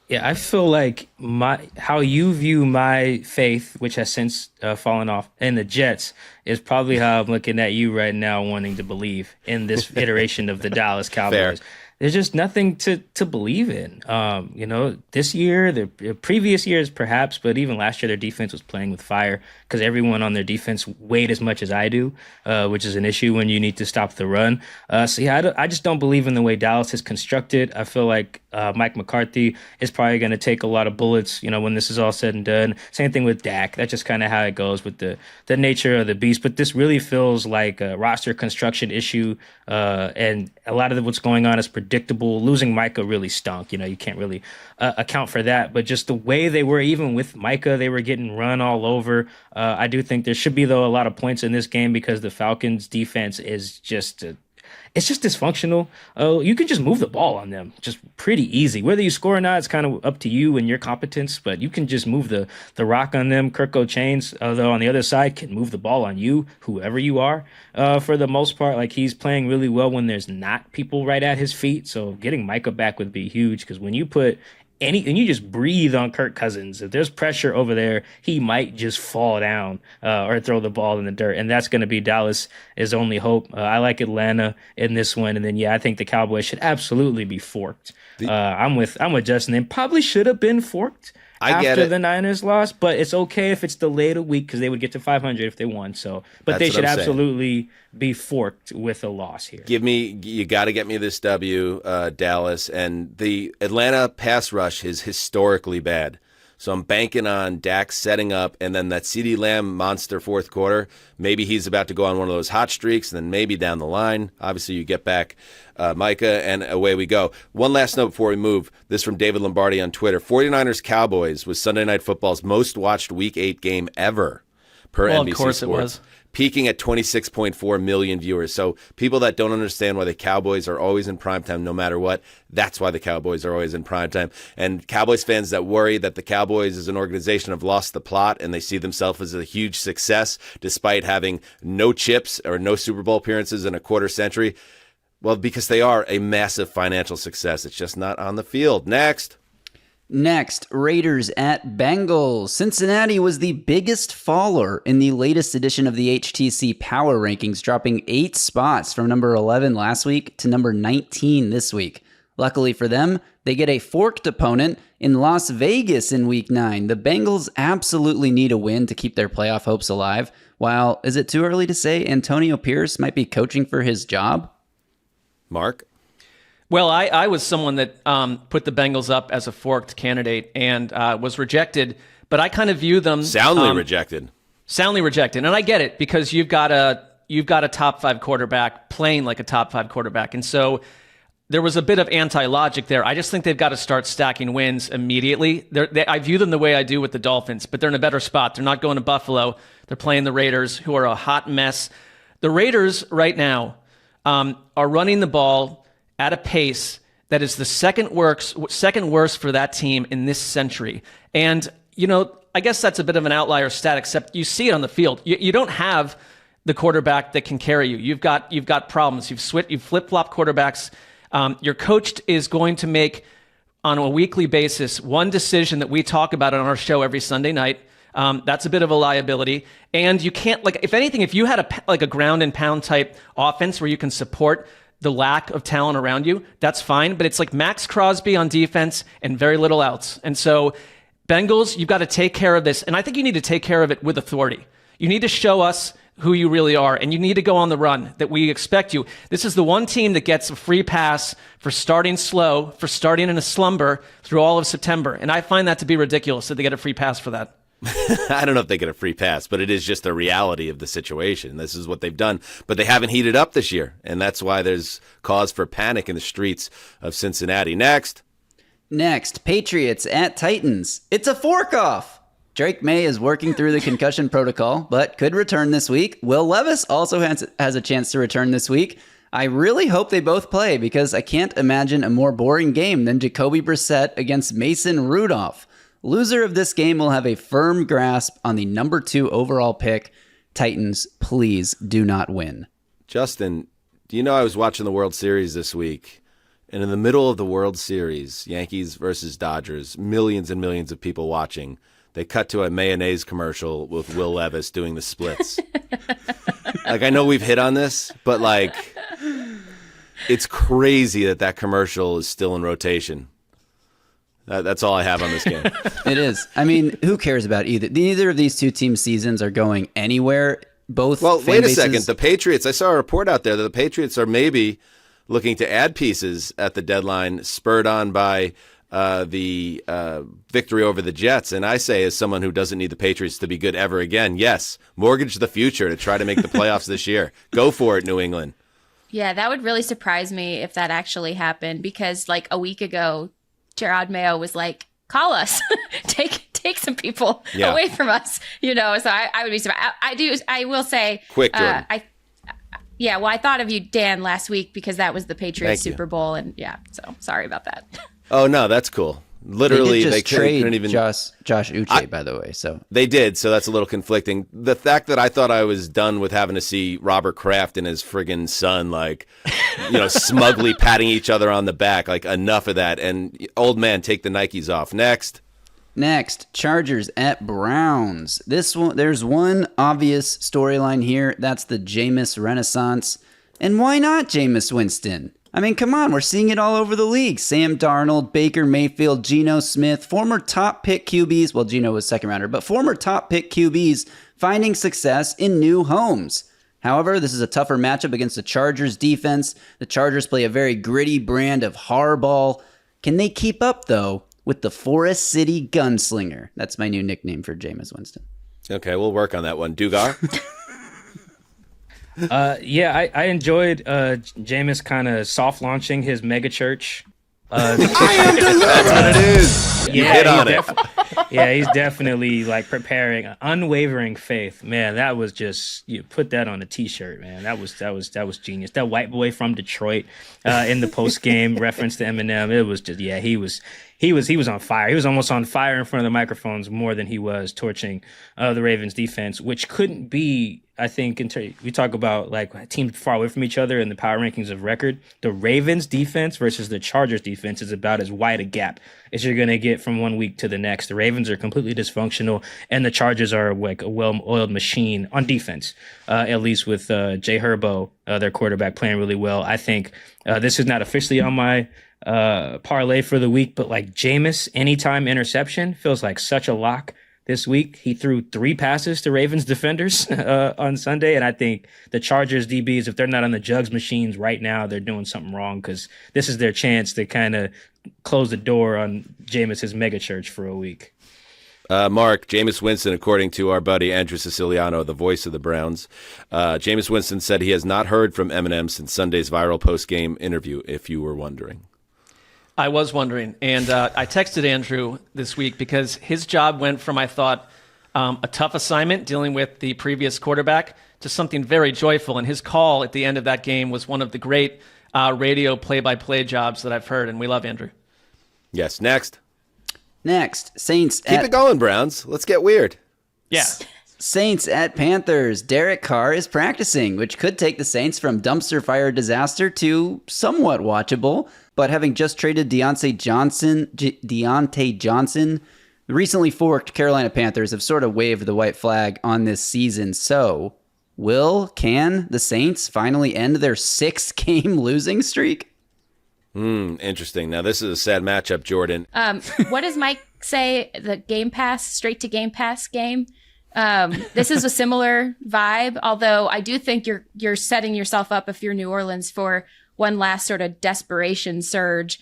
Yeah, I feel like how you view my faith, which has since fallen off, in the Jets, is probably how I'm looking at you right now, wanting to believe in this iteration of the Dallas Cowboys. Fair. There's just nothing to believe in. This year, the previous years perhaps, but even last year their defense was playing with fire because everyone on their defense weighed as much as I do, which is an issue when you need to stop the run. I just don't believe in the way Dallas is constructed. I feel like Mike McCarthy is probably going to take a lot of bullets, when this is all said and done. Same thing with Dak. That's just kind of how it goes with the nature of the beast. But this really feels like a roster construction issue, and a lot of what's going on is predictable. Losing Micah really stunk. You can't really account for that. But just the way they were, even with Micah, they were getting run all over. I do think there should be, though, a lot of points in this game because the Falcons' defense is just it's just dysfunctional. You can just move the ball on them just pretty easy. Whether you score or not, it's kind of up to you and your competence, but you can just move the rock on them. Kirko Chains, though, on the other side, can move the ball on you, whoever you are, for the most part. Like, he's playing really well when there's not people right at his feet, so getting Micah back would be huge because when you put and you just breathe on Kirk Cousins. If there's pressure over there, he might just fall down or throw the ball in the dirt, and that's going to be Dallas' only hope. I like Atlanta in this one, and then I think the Cowboys should absolutely be forked. I'm with Justin. They probably should have been forked after the Niners lost, but it's okay if it's delayed a week because they would get to 500 if they won. So, but they should absolutely be forked with a loss here. You got to get me this W, Dallas, and the Atlanta pass rush is historically bad. So I'm banking on Dak setting up, and then that CeeDee Lamb monster fourth quarter. Maybe he's about to go on one of those hot streaks, and then maybe down the line, obviously you get back Micah, and away we go. One last note before we move. This from David Lombardi on Twitter. 49ers-Cowboys was Sunday Night Football's most watched Week 8 game ever per NBC of course Sports. It was. Peaking at 26.4 million viewers. So people that don't understand why the Cowboys are always in primetime no matter what, that's why the Cowboys are always in primetime. And Cowboys fans that worry that the Cowboys as an organization have lost the plot and they see themselves as a huge success despite having no chips or no Super Bowl appearances in a quarter century, well, because they are a massive financial success. It's just not on the field. Next, Raiders at Bengals. Cincinnati was the biggest faller in the latest edition of the HTC Power Rankings, dropping 8 spots from number 11 last week to number 19 this week. Luckily for them, they get a forked opponent in Las Vegas in Week 9. The Bengals absolutely need a win to keep their playoff hopes alive. While, is it too early to say Antonio Pierce might be coaching for his job? Mark? Well, I was someone that put the Bengals up as a forked candidate and was rejected, but I kind of view them soundly rejected. And I get it because you've got a top 5 quarterback playing like a top 5 quarterback, and so there was a bit of anti-logic there. I just think they've got to start stacking wins immediately. I view them the way I do with the Dolphins, but they're in a better spot. They're not going to Buffalo. They're playing the Raiders, who are a hot mess. The Raiders right now are running the ball at a pace that is the second worst for that team in this century. And, I guess that's a bit of an outlier stat, except you see it on the field. You don't have the quarterback that can carry you. You've got problems. You've flip-flop quarterbacks. Your coach is going to make, on a weekly basis, one decision that we talk about on our show every Sunday night. That's a bit of a liability. And you can't, if anything, if you had a ground and pound type offense where you can support the lack of talent around you, that's fine. But it's like Max Crosby on defense and very little else. And so Bengals, you've got to take care of this. And I think you need to take care of it with authority. You need to show us who you really are, and you need to go on the run that we expect you. This is the one team that gets a free pass for starting slow, for starting in a slumber through all of September. And I find that to be ridiculous that they get a free pass for that. I don't know if they get a free pass, but it is just the reality of the situation. This is what they've done. But they haven't heated up this year, and that's why there's cause for panic in the streets of Cincinnati. Next, Patriots at Titans. It's a fork-off. Drake May is working through the concussion protocol, but could return this week. Will Levis also has a chance to return this week. I really hope they both play because I can't imagine a more boring game than Jacoby Brissett against Mason Rudolph. Loser of this game will have a firm grasp on the number 2 overall pick. Titans, please do not win. Justin, do you know I was watching the World Series this week, and in the middle of the World Series, Yankees versus Dodgers, millions and millions of people watching, they cut to a mayonnaise commercial with Will Levis doing the splits. Like, I know we've hit on this, but like, it's crazy that commercial is still in rotation. That's all I have on this game. It is. I mean, who cares about either? Neither of these two team seasons are going anywhere. Both. Well, fan wait a bases... second. The Patriots, I saw a report out there that the Patriots are maybe looking to add pieces at the deadline, spurred on by the victory over the Jets. And I say, as someone who doesn't need the Patriots to be good ever again, yes, mortgage the future to try to make the playoffs this year. Go for it, New England. Yeah, that would really surprise me if that actually happened, because like a week ago, Gerard Mayo was like, call us, take some people away from us, you know. So I would be surprised. I will say, quick, Jourdan. I thought of you, Dan, last week because that was the Patriots Super Bowl, and so sorry about that. Oh no, that's cool. Literally, they couldn't even Josh Uche, by the way. So they did. So that's a little conflicting. The fact that I thought I was done with having to see Robert Kraft and his friggin' son, like, you know, smugly patting each other on the back. Like, enough of that. And old man, take the Nikes off. Next, Chargers at Browns. There's one obvious storyline here. That's the Jameis Renaissance. And why not Jameis Winston? I mean, come on, we're seeing it all over the league. Sam Darnold, Baker Mayfield, Geno Smith, former top pick QBs. Well, Geno was second rounder, but former top pick QBs finding success in new homes. However, this is a tougher matchup against the Chargers defense. The Chargers play a very gritty brand of hardball. Can they keep up, though, with the Forest City Gunslinger? That's my new nickname for Jameis Winston. Okay, we'll work on that one. Dugar? I enjoyed Jameis kind of soft launching his mega church. I am delivered. That's what it is. You hit on it. He's definitely like preparing unwavering faith. Man, that was just, you put that on a t-shirt, man. That was genius. That white boy from Detroit in the post game reference to Eminem. It was just, he was on fire. He was almost on fire in front of the microphones more than he was torching the Ravens defense, which couldn't be, I think, we talk about like teams far away from each other in the power rankings of record. The Ravens defense versus the Chargers defense is about as wide a gap as you're going to get from one week to the next. The Ravens are completely dysfunctional, and the Chargers are like a well-oiled machine on defense, at least with Jay Herbo, their quarterback, playing really well. I think this is not officially on my parlay for the week, but like Jameis anytime interception feels like such a lock this week. He threw 3 passes to Ravens defenders on Sunday, and I think the Chargers DBs, if they're not on the jugs machines right now, they're doing something wrong, because this is their chance to kind of close the door on Jameis's mega church for a week. Mark, Jameis Winston, according to our buddy Andrew Siciliano, the voice of the Browns, Jameis Winston said he has not heard from Eminem since Sunday's viral post-game interview, if you were wondering. I was wondering, and I texted Andrew this week because his job went from, I thought, a tough assignment dealing with the previous quarterback to something very joyful, and his call at the end of that game was one of the great radio play-by-play jobs that I've heard, and we love Andrew. Yes, next, Saints. Keep it going, Browns. Let's get weird. Yeah. Saints at Panthers. Derek Carr is practicing, which could take the Saints from dumpster fire disaster to somewhat watchable. But having just traded Deontay Johnson, the recently forked Carolina Panthers have sort of waved the white flag on this season. So, can the Saints finally end their 6-game losing streak? Interesting. Now, this is a sad matchup, Jourdan. What does Mike say? The Game Pass, straight to Game Pass game? This is a similar vibe, although I do think you're setting yourself up, if you're New Orleans, for one last sort of desperation surge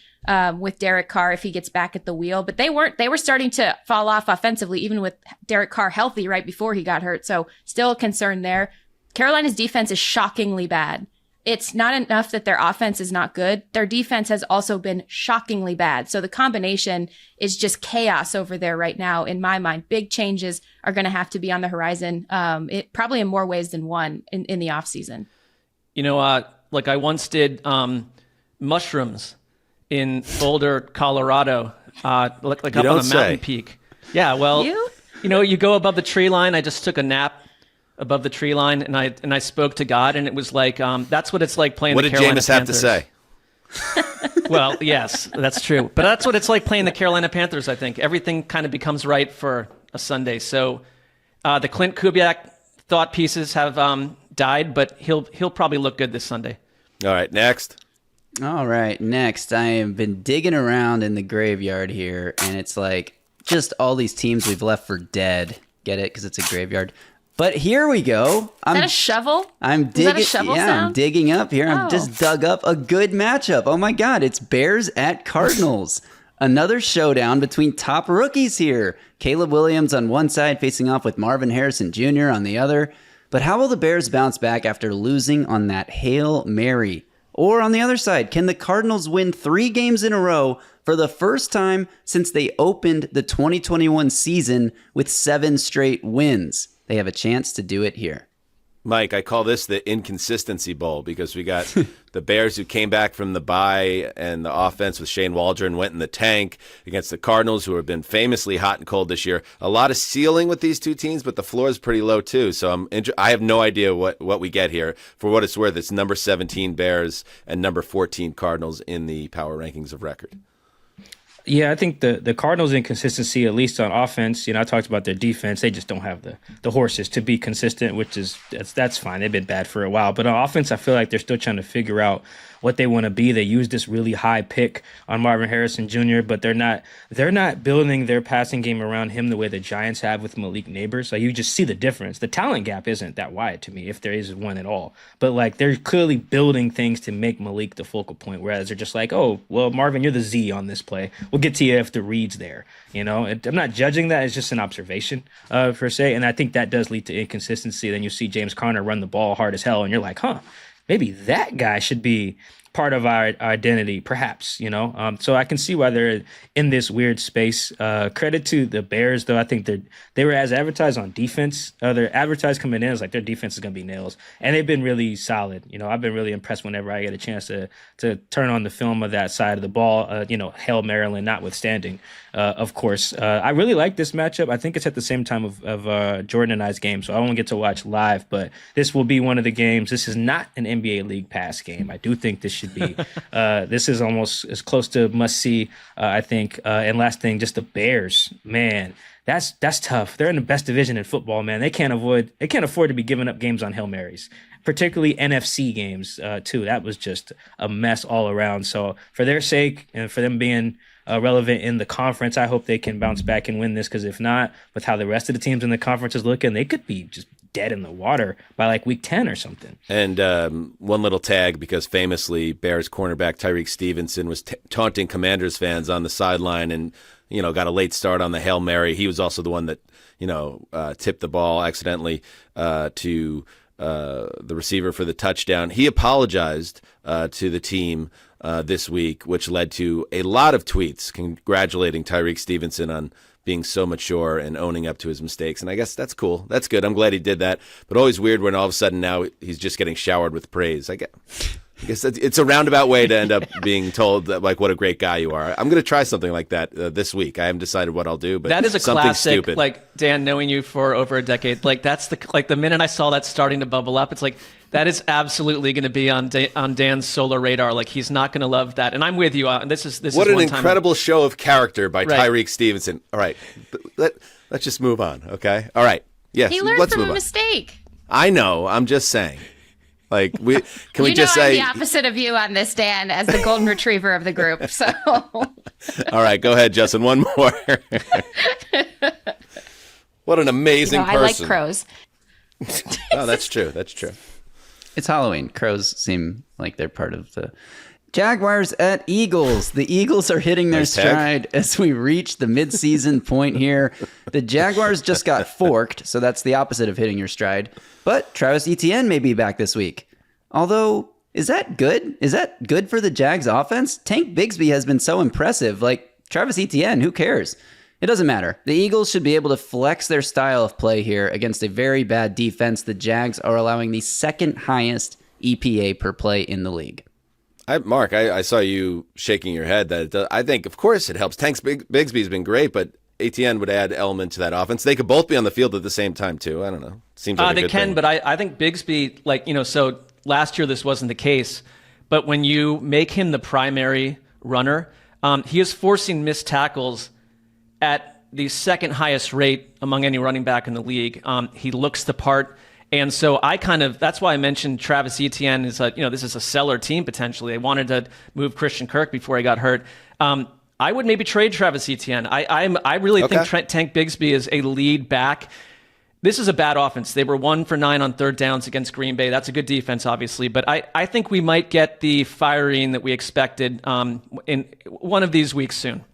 with Derek Carr if he gets back at the wheel. But they were starting to fall off offensively, even with Derek Carr healthy right before he got hurt. So still a concern there. Carolina's defense is shockingly bad. It's not enough that their offense is not good. Their defense has also been shockingly bad. So the combination is just chaos over there right now, in my mind. Big changes are going to have to be on the horizon, probably in more ways than one in the offseason. You know, like I once did mushrooms in Boulder, Colorado, like up on a mountain peak. Yeah, well, you go above the tree line. I just took a nap above the tree line, and I spoke to God, and it was like that's what it's like playing the Carolina Panthers. What did Jameis have to say? Well, yes, that's true. But that's what it's like playing the Carolina Panthers, I think. Everything kind of becomes right for a Sunday. So the Clint Kubiak thought pieces have died, but he'll probably look good this Sunday. All right, next. All right, next. I have been digging around in the graveyard here, and it's like just all these teams we've left for dead. Get it? Because it's a graveyard. But here we go. Is that a shovel? I'm digging. Is that a shovel sound? I'm digging up here. I'm just dug up a good matchup. Oh my God, it's Bears at Cardinals. Another showdown between top rookies here. Caleb Williams on one side facing off with Marvin Harrison Jr. on the other. But how will the Bears bounce back after losing on that Hail Mary? Or on the other side, can the Cardinals win 3 games in a row for the first time since they opened the 2021 season with 7 straight wins? They have a chance to do it here. Mike, I call this the inconsistency bowl because we got the Bears who came back from the bye and the offense with Shane Waldron went in the tank against the Cardinals, who have been famously hot and cold this year. A lot of ceiling with these two teams, but the floor is pretty low too. So I have no idea what we get here. For what it's worth, it's number 17 Bears and number 14 Cardinals in the power rankings of record. Yeah, I think the Cardinals' inconsistency, at least on offense, I talked about their defense. They just don't have the horses to be consistent, which is that's fine. They've been bad for a while. But on offense, I feel like they're still trying to figure out what they want to be. They use this really high pick on Marvin Harrison Jr., but they're not building their passing game around him the way the Giants have with Malik Neighbors. So you just see the difference. The talent gap isn't that wide to me, if there is one at all. But like they're clearly building things to make Malik the focal point, whereas they're just like, oh, well, Marvin, you're the Z on this play. We'll get to you if the read's there. I'm not judging that. It's just an observation per se. And I think that does lead to inconsistency. Then you see James Conner run the ball hard as hell, and you're like, maybe that guy should be part of our identity, perhaps, So I can see why they're in this weird space. Credit to the Bears, though. I think they were as advertised on defense. They're advertised coming in as like their defense is going to be nails. And they've been really solid. I've been really impressed whenever I get a chance to turn on the film of that side of the ball, Hail Maryland notwithstanding, of course. I really like this matchup. I think it's at the same time of Jourdan and I's game, so I won't get to watch live, but this will be one of the games. This is not an NBA League Pass game. I do think this should be. This is almost as close to must see, I think. And last thing, just the Bears, man, that's tough. They're in the best division in football, man. They can't afford to be giving up games on Hail Marys, particularly NFC games too. That was just a mess all around. So for their sake and for them being relevant in the conference, I hope they can bounce back and win this, because if not, with how the rest of the teams in the conference is looking, they could be just dead in the water by like week 10 or something. And one little tag, because famously Bears cornerback Tyreek Stevenson was taunting Commanders fans on the sideline and got a late start on the Hail Mary. He was also the one that tipped the ball accidentally to the receiver for the touchdown. He apologized to the team this week, which led to a lot of tweets congratulating Tyreek Stevenson on being so mature and owning up to his mistakes. And I guess that's cool. That's good. I'm glad he did that. But always weird when all of a sudden now he's just getting showered with praise. I guess it's a roundabout way to end up being told that, like, what a great guy you are. I'm going to try something like that this week. I haven't decided what I'll do, but that is a something classic. Stupid. Like, Dan, knowing you for over a decade, like that's the minute I saw that starting to bubble up, it's like that is absolutely going to be on Dan's solar radar. Like, he's not going to love that. And I'm with you. This is what is an incredible show of character by Tyreek Stevenson. All right, let's just move on. Okay. All right. Yes. He learned let's from move a on. mistake. I know. I'm just saying. Like, can we just I'm say the opposite of you on this, Dan, as the golden retriever of the group. So, all right, go ahead, Justin. One more. What an amazing person. I like crows. Oh, that's true. That's true. It's Halloween. Crows seem like they're part of the Jaguars at Eagles. The Eagles are hitting their stride as we reach the midseason point here. The Jaguars just got forked, so that's the opposite of hitting your stride. But Travis Etienne may be back this week. Although, is that good? Is that good for the Jags offense? Tank Bigsby has been so impressive. Like, Travis Etienne, who cares? It doesn't matter. The Eagles should be able to flex their style of play here against a very bad defense. The Jags are allowing the second highest EPA per play in the league. Mark, I saw you shaking your head. I think, of course, it helps. Tank Bigsby's been great, but Etienne would add element to that offense. They could both be on the field at the same time, too. I don't know. Seems like a good thing. But I think Bigsby, so last year this wasn't the case, but when you make him the primary runner, he is forcing missed tackles at the second highest rate among any running back in the league. He looks the part. And so that's why I mentioned Travis Etienne is this is a seller team potentially. They wanted to move Christian Kirk before he got hurt. I would maybe trade Travis Etienne. I really think Tank Bigsby is a lead back. This is a bad offense. They were 1 for 9 on third downs against Green Bay. That's a good defense, obviously. But I think we might get the firing that we expected in one of these weeks soon.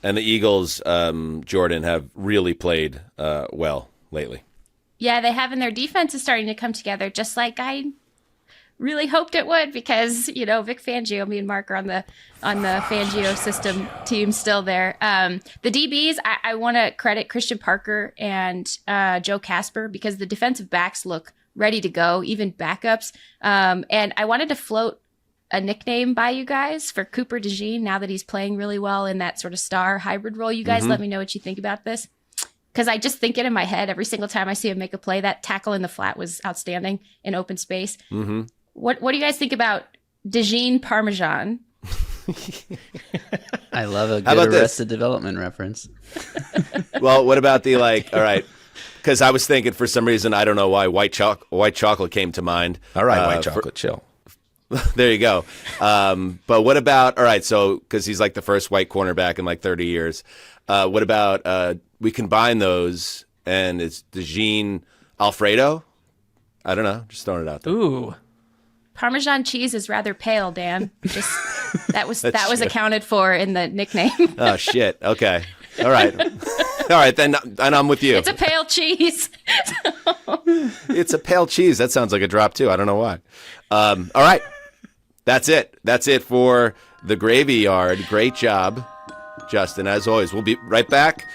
And the Eagles, Jourdan, have really played well lately. Yeah, they have, and their defense is starting to come together, just like I really hoped it would, because Vic Fangio, me and Mark are on the Fangio system team still there. The DBs, I want to credit Christian Parker and Joe Casper, because the defensive backs look ready to go, even backups. And I wanted to float a nickname by you guys for Cooper DeJean now that he's playing really well in that sort of star hybrid role. You guys let me know what you think about this. Because I just think it in my head every single time I see him make a play. That tackle in the flat was outstanding in open space. Mm-hmm. What do you guys think about DeJean Parmesan? I love a good Arrested Development reference. Well, what about all right, because I was thinking for some reason, I don't know why, white chocolate came to mind. All right, white chocolate, chill. There you go. But what about, all right, so because he's like the first white cornerback in like 30 years. What about we combine those and it's DeJean Alfredo? I don't know. Just throwing it out there. Ooh. Parmesan cheese is rather pale, Dan. Just that was accounted for in the nickname. Oh, shit. Okay. All right. All right, then I'm with you. It's a pale cheese. It's a pale cheese. That sounds like a drop, too. I don't know why. All right. That's it. That's it for the Gravy Yard. Great job, Justin, as always. We'll be right back,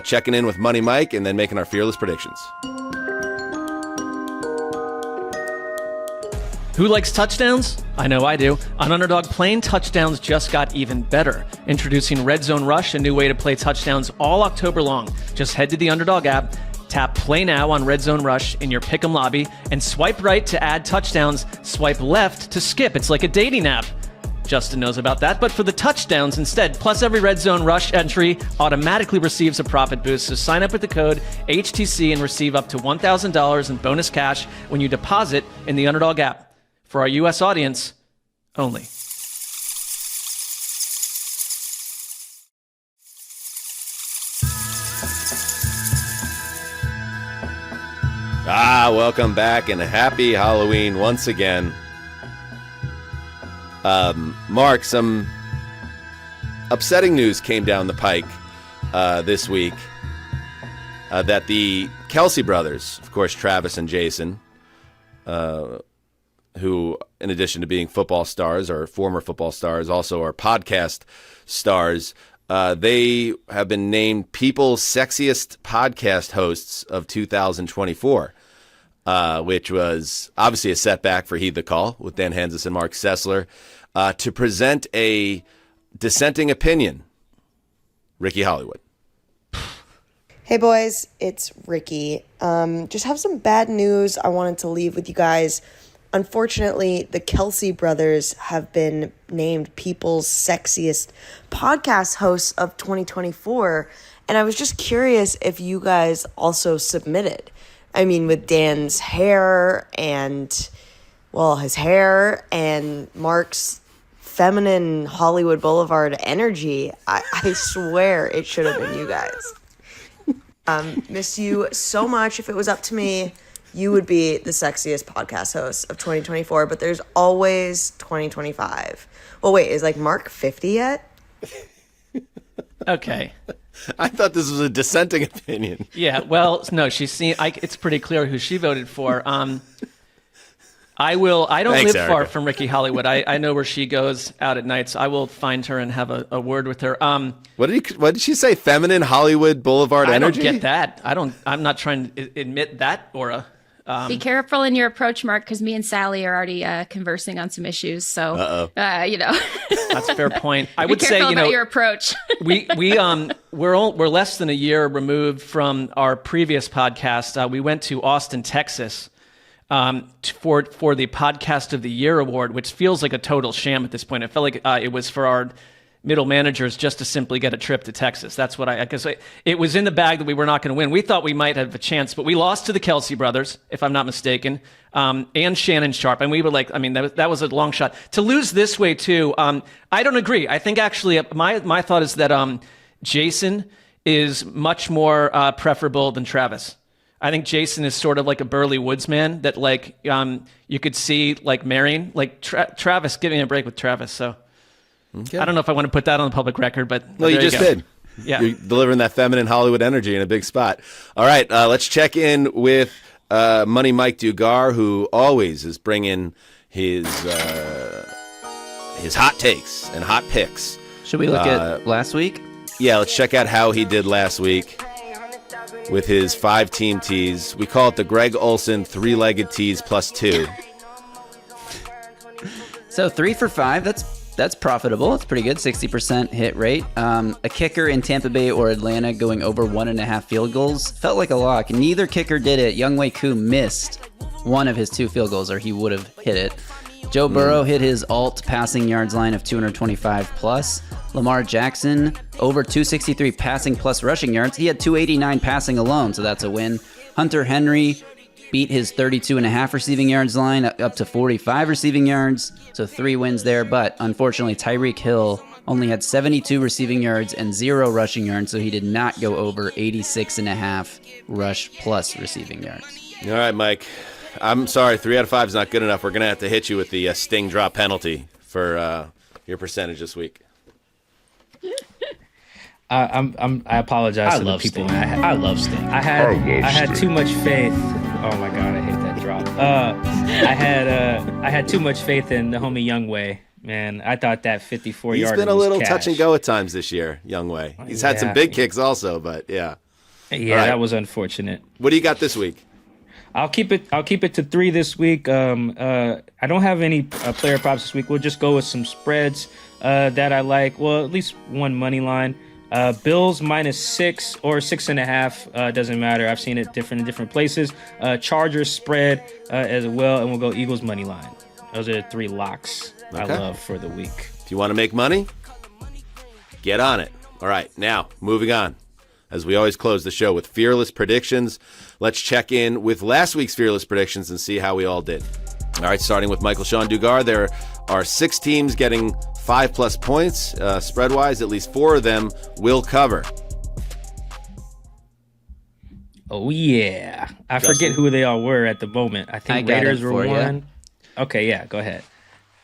checking in with Money Mike and then making our fearless predictions. Who likes touchdowns? I know I do. On Underdog, playing touchdowns just got even better. Introducing Red Zone Rush, a new way to play touchdowns all October long. Just head to the Underdog app, tap Play Now on Red Zone Rush in your Pick'em lobby, and swipe right to add touchdowns, swipe left to skip. It's like a dating app. Justin knows about that, but for the touchdowns instead. Plus, every Red Zone Rush entry automatically receives a profit boost, so sign up with the code HTC and receive up to $1,000 in bonus cash when you deposit in the Underdog app. For our U.S. audience only. Welcome back and happy Halloween once again. Mark, some upsetting news came down the pike this week that the Kelce brothers, of course, Travis and Jason, who, in addition to being football stars or former football stars, also are podcast stars, they have been named People's Sexiest Podcast Hosts of 2024, which was obviously a setback for Heed the Call with Dan Hanzus and Marc Sessler, to present a dissenting opinion. Ricky Hollywood. Hey boys, it's Ricky. Just have some bad news I wanted to leave with you guys. Unfortunately, the Kelce brothers have been named People's Sexiest Podcast Hosts of 2024. And I was just curious if you guys also submitted. I mean, with Dan's hair and, his hair and Mark's feminine Hollywood Boulevard energy, I swear it should have been you guys. Miss you so much. If it was up to me, you would be the sexiest podcast host of 2024, but there's always 2025. Well, wait, is like Mark 50 yet? Okay. I thought this was a dissenting opinion. Yeah, well, no, she's seen. It's pretty clear who she voted for. I don't Thanks, live far Erica. from Ricky Hollywood. I know where she goes out at night, so I will find her and have a word with her. What did she say? Feminine Hollywood Boulevard I energy? don't get that. I'm not trying to admit that aura. Be careful in your approach, Mark, because me and Sally are already conversing on some issues. So, That's a fair point. I be would say, careful about your approach. we're less than a year removed from our previous podcast. We went to Austin, Texas, for the Podcast of the Year award, which feels like a total sham at this point. It felt like it was for our middle managers just to simply get a trip to Texas. That's what because it was in the bag that we were not going to win. We thought we might have a chance, but we lost to the Kelsey brothers, if I'm not mistaken, and Shannon Sharp. And we were like, I mean, that was a long shot. To lose this way, too, I don't agree. I think actually my thought is that Jason is much more preferable than Travis. I think Jason is sort of like a burly woodsman that like you could see like marrying. Like Travis, give me a break with Travis. So Okay. I don't know if I want to put that on the public record, but Well, you just did. Yeah. You're delivering that feminine Hollywood energy in a big spot. All right, let's check in with Money Mike Dugar, who always is bringing his hot takes and hot picks. Should we look at last week? Yeah, let's check out how he did last week with his 5-team tease. We call it the Greg Olson 3-legged tease plus 2. So 3 for 5, that's profitable. It's pretty good, 60% hit rate. A kicker in Tampa Bay or Atlanta going over 1.5 field goals. Felt like a lock. Neither kicker did it. Younghoe Koo missed one of his 2 field goals, or he would have hit it. Joe Burrow hit his alt passing yards line of 225 plus. Lamar Jackson over 263 passing plus rushing yards. He had 289 passing alone, so that's a win. Hunter Henry beat his 32.5 receiving yards line up to 45 receiving yards, so 3 wins there. But unfortunately, Tyreek Hill only had 72 receiving yards and 0 rushing yards, so he did not go over 86.5 rush plus receiving yards. All right, Mike. I'm sorry, 3 out of 5 is not good enough. We're going to have to hit you with the sting drop penalty for your percentage this week. I apologize to the people. I love Sting. I had too much faith. Oh my god, I hate that drop. I had too much faith in the homie Younghoe. Man, I thought that 54 He's yarder been a was little cash. touch and go at times this year, Younghoe. He's had some big kicks also, but yeah. Yeah, right. that was unfortunate. What do you got this week? I'll keep it to 3 this week. I don't have any player props this week. We'll just go with some spreads that I like. Well, at least one money line. Bills -6 or 6.5 doesn't matter. I've seen it in different places. Chargers spread as well, and we'll go Eagles money line. Those are the 3 locks I love for the week. If you want to make money, get on it. All right, now moving on. As we always close the show with fearless predictions, let's check in with last week's fearless predictions and see how we all did. All right, starting with Michael-Shawn Dugar, there are 6 teams getting 5+ points. Spread-wise, at least 4 of them will cover. Oh, yeah. I Justin? forget who they all were at the moment. I think I got Raiders it were for ya. 1. Okay, yeah, go ahead.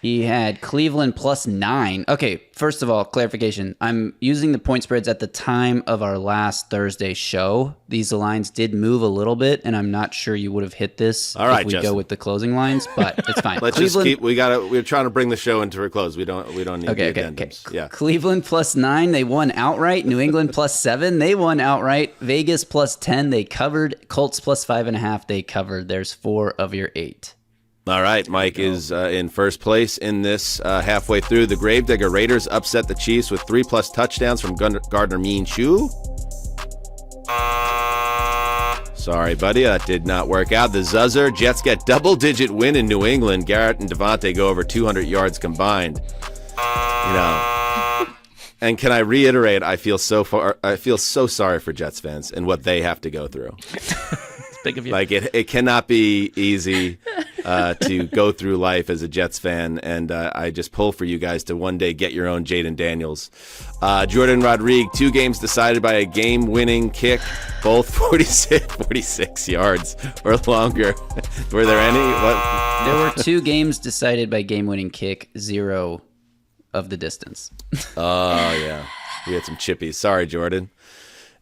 He had Cleveland +9. Okay, first of all, clarification. I'm using the point spreads at the time of our last Thursday show. These lines did move a little bit, and I'm not sure you would have hit this All right, if we Justin. go with the closing lines, but it's fine. Let's just keep. We're trying to bring the show into a close. We don't need the addendums. Yeah. Cleveland +9, they won outright. New England +7, they won outright. Vegas +10, they covered. Colts +5.5, they covered. There's 4 of your 8. All right, Mike is in first place in this halfway through. The Gravedigger Raiders upset the Chiefs with 3+ touchdowns from Gardner Minshew. Sorry, buddy, that did not work out. The Zuzzer Jets get double-digit win in New England. Garrett and Devontae go over 200 yards combined. You know, and can I reiterate? I feel so sorry for Jets fans and what they have to go through. Big of you. Like it cannot be easy. to go through life as a Jets fan, and I just pull for you guys to one day get your own Jaden Daniels. Jourdan Rodrigue, 2 games decided by a game-winning kick, both 46 yards or longer. Were there any? What? There were 2 games decided by game-winning kick, 0 of the distance. Oh, yeah. We had some chippies. Sorry, Jourdan.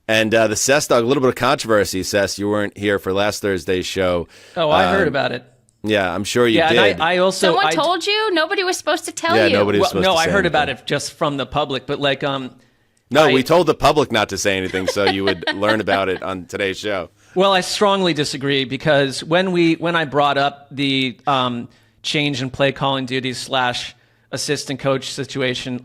And the Sess Dog, a little bit of controversy, Sess. You weren't here for last Thursday's show. Oh, I heard about it. Yeah, I'm sure you did. And I also... Someone told you? Nobody was supposed to tell you. Nobody was supposed to say I heard anything. about it just from the public, but like... No, we told the public not to say anything, so you would learn about it on today's show. Well, I strongly disagree, because when I brought up the change in play calling duties / assistant coach situation,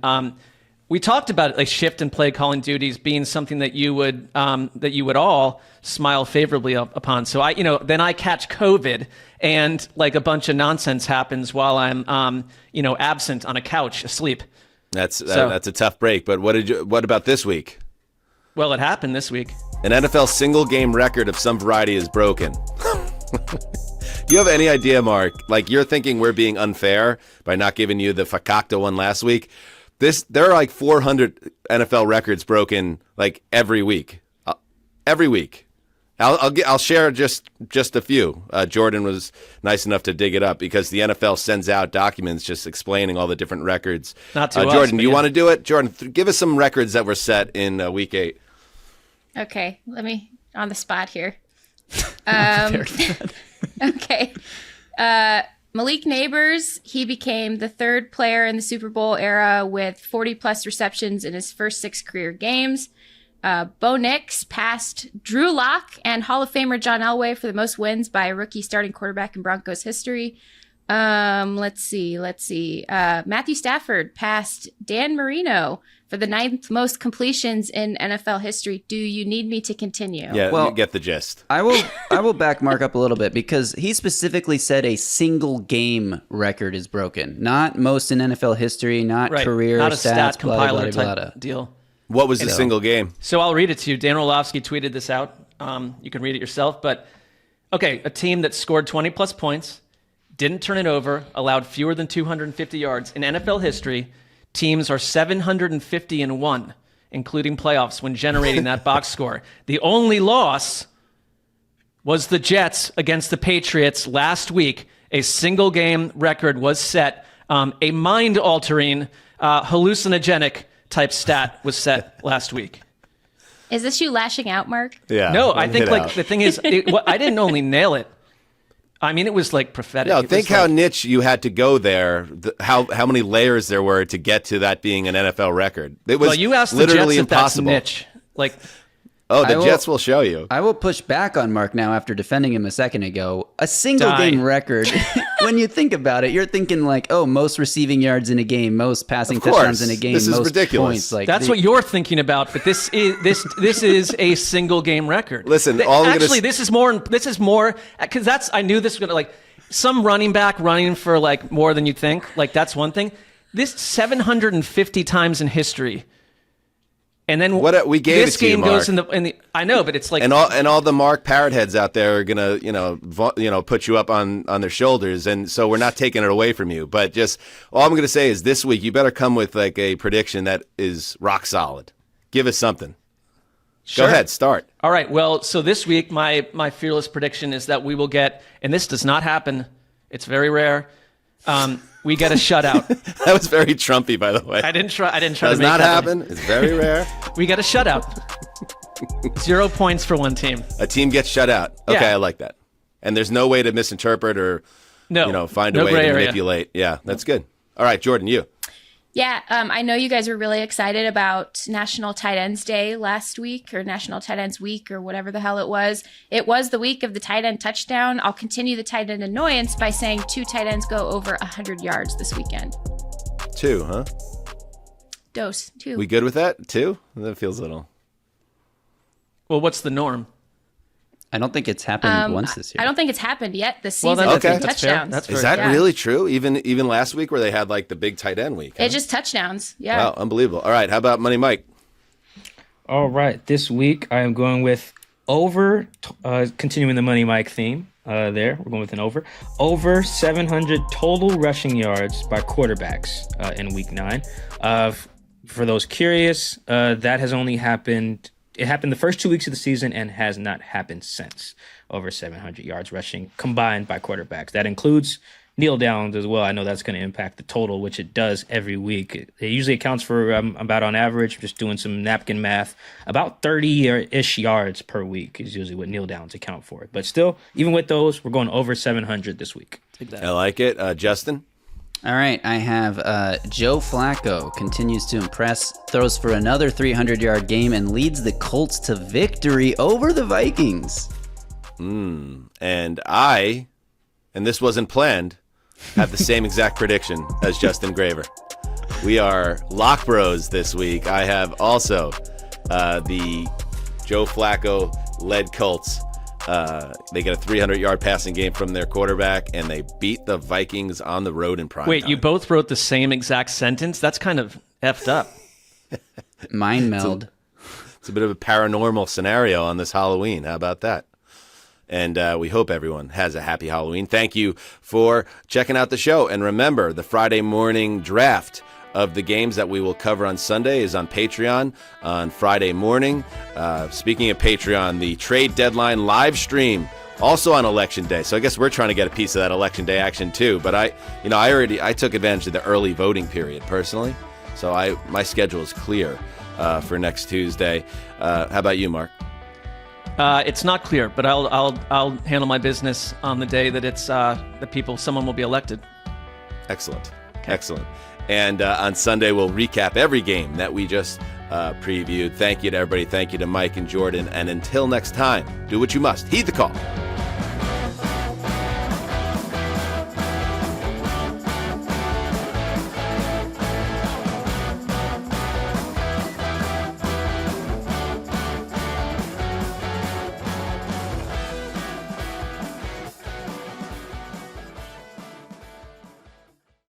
we talked about it, like shift in play calling duties being something that you would all smile favorably upon. So then I catch COVID, and like a bunch of nonsense happens while I'm absent on a couch asleep. That's a tough break. But what about this week? Well, it happened this week. An NFL single game record of some variety is broken. Do you have any idea, Mark? Like, you're thinking we're being unfair by not giving you the Fakakta one last week. There are like 400 NFL records broken like every week. Every week. I'll share just a few. Jourdan was nice enough to dig it up, because the NFL sends out documents just explaining all the different records. Not to us, Jourdan, do you yeah. want to do it? Jourdan, give us some records that were set in week 8. Okay, let me on the spot here. Okay. Malik Neighbors, he became the 3rd player in the Super Bowl era with 40-plus receptions in his first 6 career games. Bo Nix passed Drew Lock and Hall of Famer John Elway for the most wins by a rookie starting quarterback in Broncos history. Let's see. Matthew Stafford passed Dan Marino for the 9th most completions in NFL history. Do you need me to continue? Yeah, Well, you get the gist. I will back Mark up a little bit, because he specifically said a single game record is broken. Not most in NFL history, not Right. career Not a stats, stat blah, blah, compiler blah, blah, type blah. deal. What was the single game? So I'll read it to you. Dan Orlovsky tweeted this out. You can read it yourself. But, okay, a team that scored 20-plus points, didn't turn it over, allowed fewer than 250 yards. In NFL history, teams are 750-1, including playoffs, when generating that box score. The only loss was the Jets against the Patriots last week. A single-game record was set. A mind-altering, hallucinogenic type stat was set last week. Is this you lashing out, Mark? Yeah. No, I think hit out. the thing is, I didn't only nail it. I mean, it was like prophetic. No, It think was how like- niche you had to go there. How many layers there were to get to that being an NFL record. It was Well, you asked the literally Jets if that's impossible. niche. Like, Oh, I the will- Jets will show you. I will push back on Mark now after defending him a second ago. A single Die. game record, when you think about it, you're thinking like, oh, most receiving yards in a game, most passing Of course. touchdowns in a game, This is most ridiculous. points. Like that's what you're thinking about, but this is a single game record. Listen, all I'm gonna actually, this is more because I knew this was gonna, like, some running back running for like more than you think. Like, that's one thing. This 750 times in history. And then We gave this it to you, game goes Mark. in the I know, but it's like And all the Mark Parrot heads out there are gonna put you up on their shoulders, and so we're not taking it away from you. But just all I'm gonna say is this week you better come with like a prediction that is rock solid. Give us something. Sure. Go ahead, start. All right. Well, so this week my fearless prediction is that we will get, and this does not happen. It's very rare. We get a shutout. That was very Trumpy, by the way. I didn't try Does to make not that happen. It's very rare. We get a shutout. 0 points for one team. A team gets shut out. Okay, Yeah. I like that. And there's no way to misinterpret or No. find no a way gray to area. manipulate. Yeah, that's good. All right, Jourdan, you. Yeah, I know you guys were really excited about National Tight Ends Day last week, or National Tight Ends Week, or whatever the hell it was. It was the week of the tight end touchdown. I'll continue the tight end annoyance by saying 2 tight ends go over 100 yards this weekend. 2, huh? 2. We good with that? 2? That feels a little. Well, what's the norm? I don't think it's happened once this year. I don't think it's happened yet this Well, season. then It's okay. been That's fair. touchdowns. That's Is fair. that Yeah. really true? Even last week where they had like the big tight end week? Huh? It's just touchdowns. Yeah. Wow, unbelievable. All right, how about Money Mike? All right, this week I am going with over, continuing the Money Mike theme. there. We're going with an over. Over 700 total rushing yards by quarterbacks in Week 9. For those curious, that has only happened. It happened the first 2 weeks of the season and has not happened since. Over 700 yards rushing combined by quarterbacks. That includes kneel downs as well. I know that's going to impact the total, which it does every week. It usually accounts for about, on average, just doing some napkin math, about 30-ish yards per week is usually what kneel downs account for. But still, even with those, we're going over 700 this week. I like it. Justin? All right, I have Joe Flacco continues to impress, throws for another 300-yard game, and leads the Colts to victory over the Vikings. And this wasn't planned, have the same exact prediction as Justin Graver. We are lock bros this week. I have also the Joe Flacco-led Colts. They get a 300-yard passing game from their quarterback, and they beat the Vikings on the road in prime Wait, time. you both wrote the same exact sentence? That's kind of effed up. Mind meld. It's a bit of a paranormal scenario on this Halloween. How about that? And we hope everyone has a happy Halloween. Thank you for checking out the show. And remember, the Friday morning draft of the games that we will cover on Sunday is on Patreon on Friday morning. Speaking of Patreon, the trade deadline live stream also on Election Day. So I guess we're trying to get a piece of that Election Day action too. But I took advantage of the early voting period personally. So my schedule is clear for next Tuesday. How about you, Mark? It's not clear, but I'll handle my business on the day that someone will be elected. Excellent. Okay. Excellent. And on Sunday, we'll recap every game that we just previewed. Thank you to everybody. Thank you to Mike and Jourdan. And until next time, do what you must. Heed the call.